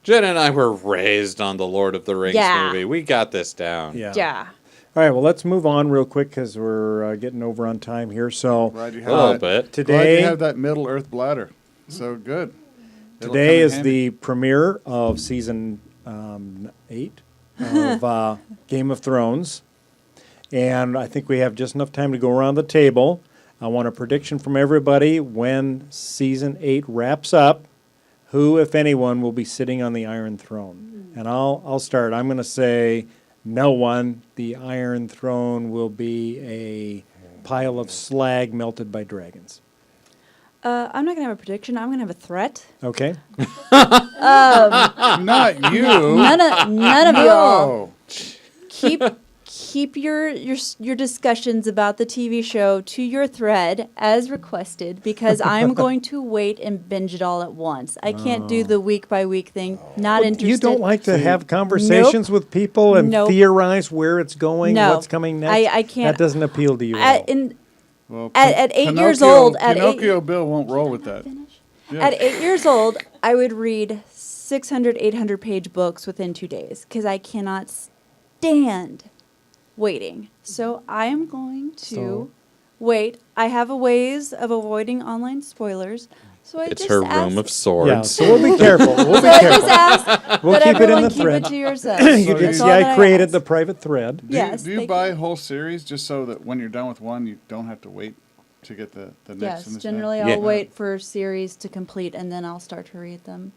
Jen and I were raised on the Lord of the Rings Yeah. movie. We got this down. yeah. Yeah. All right. Well, let's move on real quick because we're getting over on time here. So Glad you A have little that. bit. Glad today, you have that Middle Earth bladder. So good. It'll today come in is handy. the premiere of season 8 of Game of Thrones, and I think we have just enough time to go around the table. I want a prediction from everybody when season 8 wraps up. Who, if anyone, will be sitting on the Iron Throne? And I'll start. I'm going to say no one. The Iron Throne will be a pile of slag melted by dragons. I'm not gonna have a prediction. I'm gonna have a threat. Okay. Not you. None of y'all No. keep your discussions about the TV show to your thread as requested, because I'm going to wait and binge it all at once. I can't do the week by week thing. Not interested. You don't like to have conversations with people and Nope. theorize where it's going, No. what's coming next? I can't. That doesn't appeal to you at all. Well, At 8 years old, at Pinocchio Bill won't roll with that. Yeah. At 8 years old, I would read 600, 800 page books within 2 days because I cannot stand waiting. So I am going to So- wait. I have a ways of avoiding online spoilers. So I It's just her ask, room of Yeah, swords. so we'll be careful. We'll be So I careful. just ask We'll that keep it in everyone the keep thread. it to yourselves. You So did That's see all that I created ask. the private thread. Yes, Do you thank buy you. a whole series just so that when you're done with one, you don't have to wait to get the next Yes, in the generally Yeah. I'll wait for series to complete and then I'll start to read them.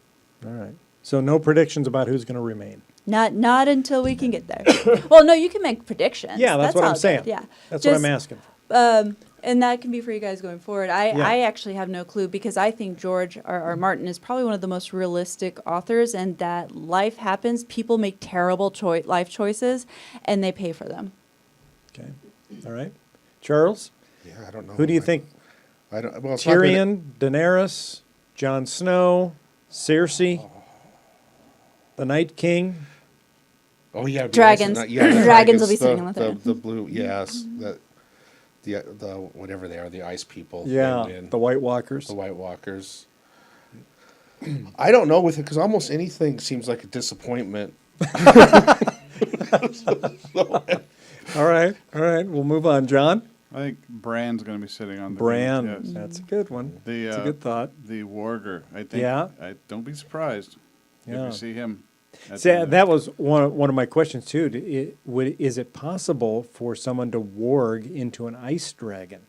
All right. So no predictions about who's going to remain. Not until we can get there. Well, no, you can make predictions. Yeah, that's what all I'm good, saying. Yeah, That's what I'm Just, asking. And that can be for you guys going forward. I actually have no clue because I think George R. Martin is probably one of the most realistic authors, and that life happens. People make terrible life choices, and they pay for them. Okay. All right. Charles, Yeah, I don't know. who do you think? I don't. Well, it's not gonna- Tyrion, Daenerys, Jon Snow, Cersei, the Night King. Oh yeah, it'd be Dragons. nice, yeah, Dragons will be the- sitting on the throne. The blue, yes, the whatever they are, the ice people. Yeah, and the White Walkers. the White Walkers. I don't know with it because almost anything seems like a disappointment. All right. We'll move on. John? I think Bran's going to be sitting on the Bran. Yes. That's a good one. The That's a good thought. The Warger. I think. Yeah. Don't be surprised if Yeah. you see him See, that was one of my questions too. Is it possible for someone to warg into an ice dragon?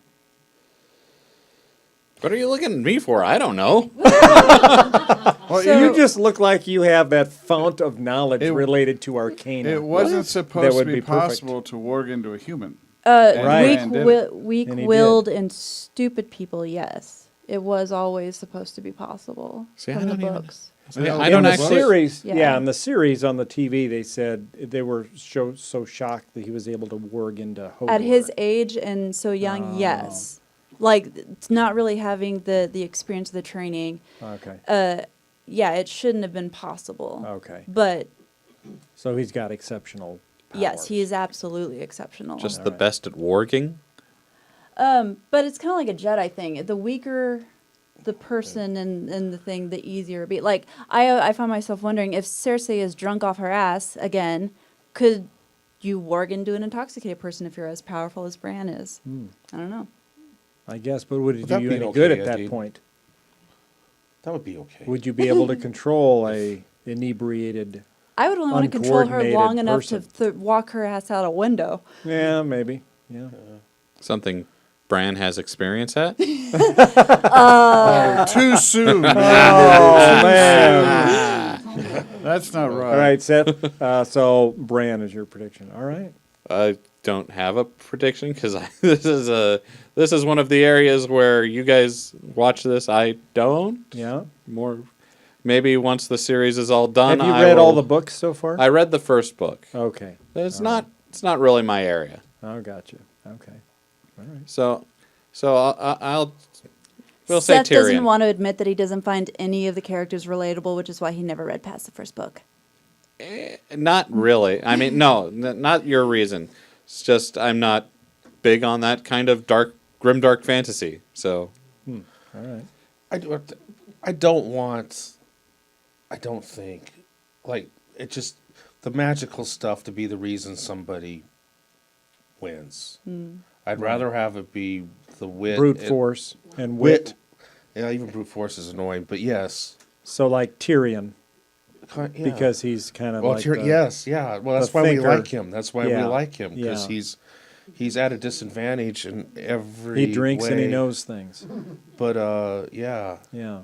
What are you looking at me for? I don't know. Well, So- You just look like you have that fount of knowledge related to Arcana. it wasn't That supposed to would be be perfect. possible to warg into a human. Right. And did it. Weak-willed and stupid people, yes. It was always supposed to be possible See, I from the don't even- books. Yeah, I in don't the actually. series, Yeah. in the series on the TV, they said they were so shocked that he was able to warg into Hodor. At his age and so young, yes. Like, it's not really having the experience of the training. Okay. Yeah, it shouldn't have been possible. Okay. But So he's got exceptional powers. yes, he is absolutely exceptional. Just the best at warging. But it's kind of like a Jedi thing. The weaker the person and the thing, the easier it be. Like, I found myself wondering if Cersei is drunk off her ass again, could you warg into an intoxicated person if you're as powerful as Bran is? I don't know. I guess, but would it do that'd you be any okay, good at that Eddie. point? That would be okay. Would you be able to control a inebriated? I would only want to control her long Uncoordinated enough to walk her ass out a window. Yeah, maybe. Yeah. Something Bran has experience at. Too soon. Oh man! That's not right. All right, Seth. So Bran is your prediction. All right. I don't have a prediction because this is one of the areas where you guys watch this. I don't. Yeah. Maybe once the series is all done. Have you I read all will- the books so far? I read the first book. Okay. It's not really my area. Oh, got you. Okay. All right. So we'll say Seth Tyrion. doesn't want to admit that he doesn't find any of the characters relatable, which is why he never read past the first book. Not really. I mean, no, not your reason. It's just I'm not big on that kind of grimdark fantasy. So All right. I don't think, like, it just, the magical stuff to be the reason somebody wins. I'd rather have it be the wit. Brute and- force and wit. Yeah, even brute force is annoying, but yes. So like Tyrion, Yeah. because he's kind of Well, like yes, yeah. Well, that's the why thinker. we like him. That's why Yeah, we like him, because yeah. he's at a disadvantage in every he drinks and he way. knows things. But, yeah, Yeah.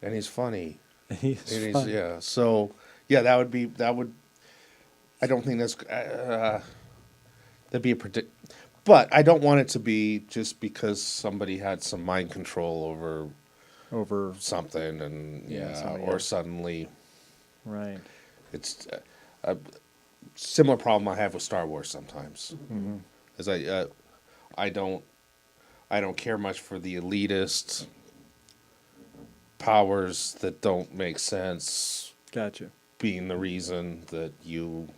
and he's funny. He's And fun. yeah, so, yeah, I don't think that'd be a but I don't want it to be just because somebody had some mind control over something and somebody or else. suddenly right. it's a similar problem I have with Star Wars sometimes. Is I don't care much for the elitist powers that don't make sense Gotcha. being the reason that you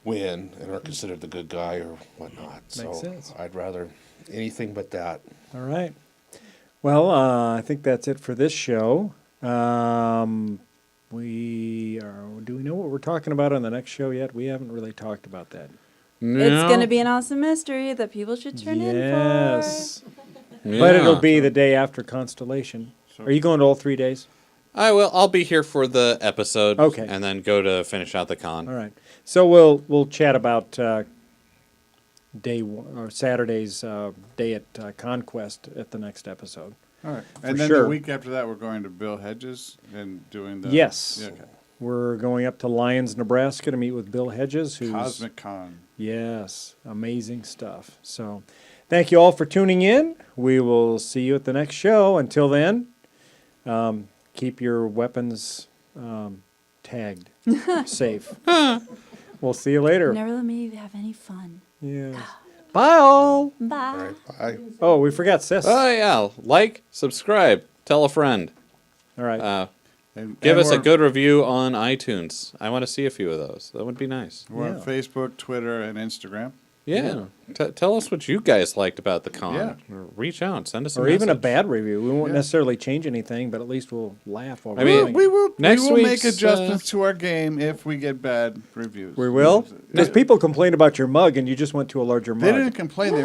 win and are considered the good guy or whatnot. Makes sense. I'd rather anything but that. All right. Well, I think that's it for this show. Do we know what we're talking about on the next show yet? We haven't really talked about that. It's going to be an awesome mystery that people should tune in Yes. Yeah. But it'll be the day after Constellation. Are you going to all 3 days? I will. I'll be here for the episode. Okay. And then go to finish out the con. All right. So we'll chat about day one, or Saturday's day at Conquest at the next episode. All right. For And then sure. the week after that, we're going to Bill Hedges and doing the... Yes. Yeah, okay. We're going up to Lyons, Nebraska to meet with Bill Hedges, who's Cosmic Con. yes, amazing stuff. So, thank you all for tuning in. We will see you at the next show. Until then, keep your weapons tagged, safe. We'll see you later. Never let me have any fun. Yes. Bye all. Bye. All right, bye. Oh, we forgot Sis. Oh yeah, like, subscribe, tell a friend. All right. Give us a we're- good review on iTunes. I want to see a few of those. That would be nice. We're on Yeah. Facebook, Twitter, and Instagram. Yeah. Tell us what you guys liked about the con. Yeah. Or reach out, send us a Or message. even a bad review. We won't Yeah. necessarily change anything, but at least we'll laugh while I we're mean, doing We it. will. Next we will make week's, adjustments to our game if we get bad reviews. We will? Because people complain about your mug, and you just went to a larger mug. They didn't complain.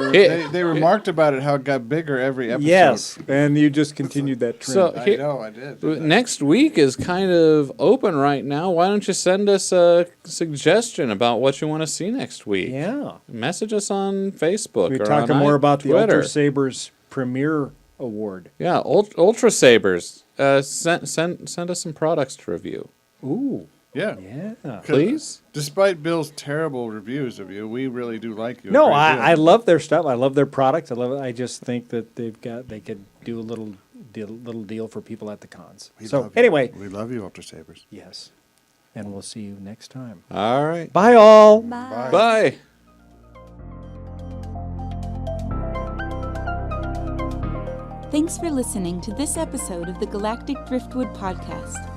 They remarked about it, how it got bigger every episode. Yes, and you just continued that trend. So I know, I did. next week is kind of open right now. Why don't you send us a suggestion about what you want to see next week? yeah. Message us on Facebook. We're or talking on more about the Twitter. Ultra Sabers Premier Award. Yeah, Ultra Sabers. Send us some products to review, Ooh, Yeah. yeah. please. Despite Bill's terrible reviews of you, we really do like you. a No, great I deal. love their stuff. I love their product. I love it. I just think that they could do a little deal for people at the cons. We So love you. anyway, we love you, Ultra Sabers. yes, and we'll see you next time. All right. Bye, all. Bye. Bye. Thanks for listening to this episode of the Galactic Driftwood Podcast.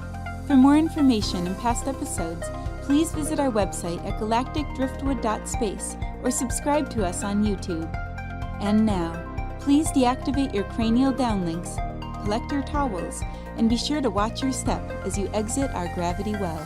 For more information and past episodes, please visit our website at galacticdriftwood.space or subscribe to us on YouTube. And now, please deactivate your cranial downlinks, collect your towels, and be sure to watch your step as you exit our gravity well.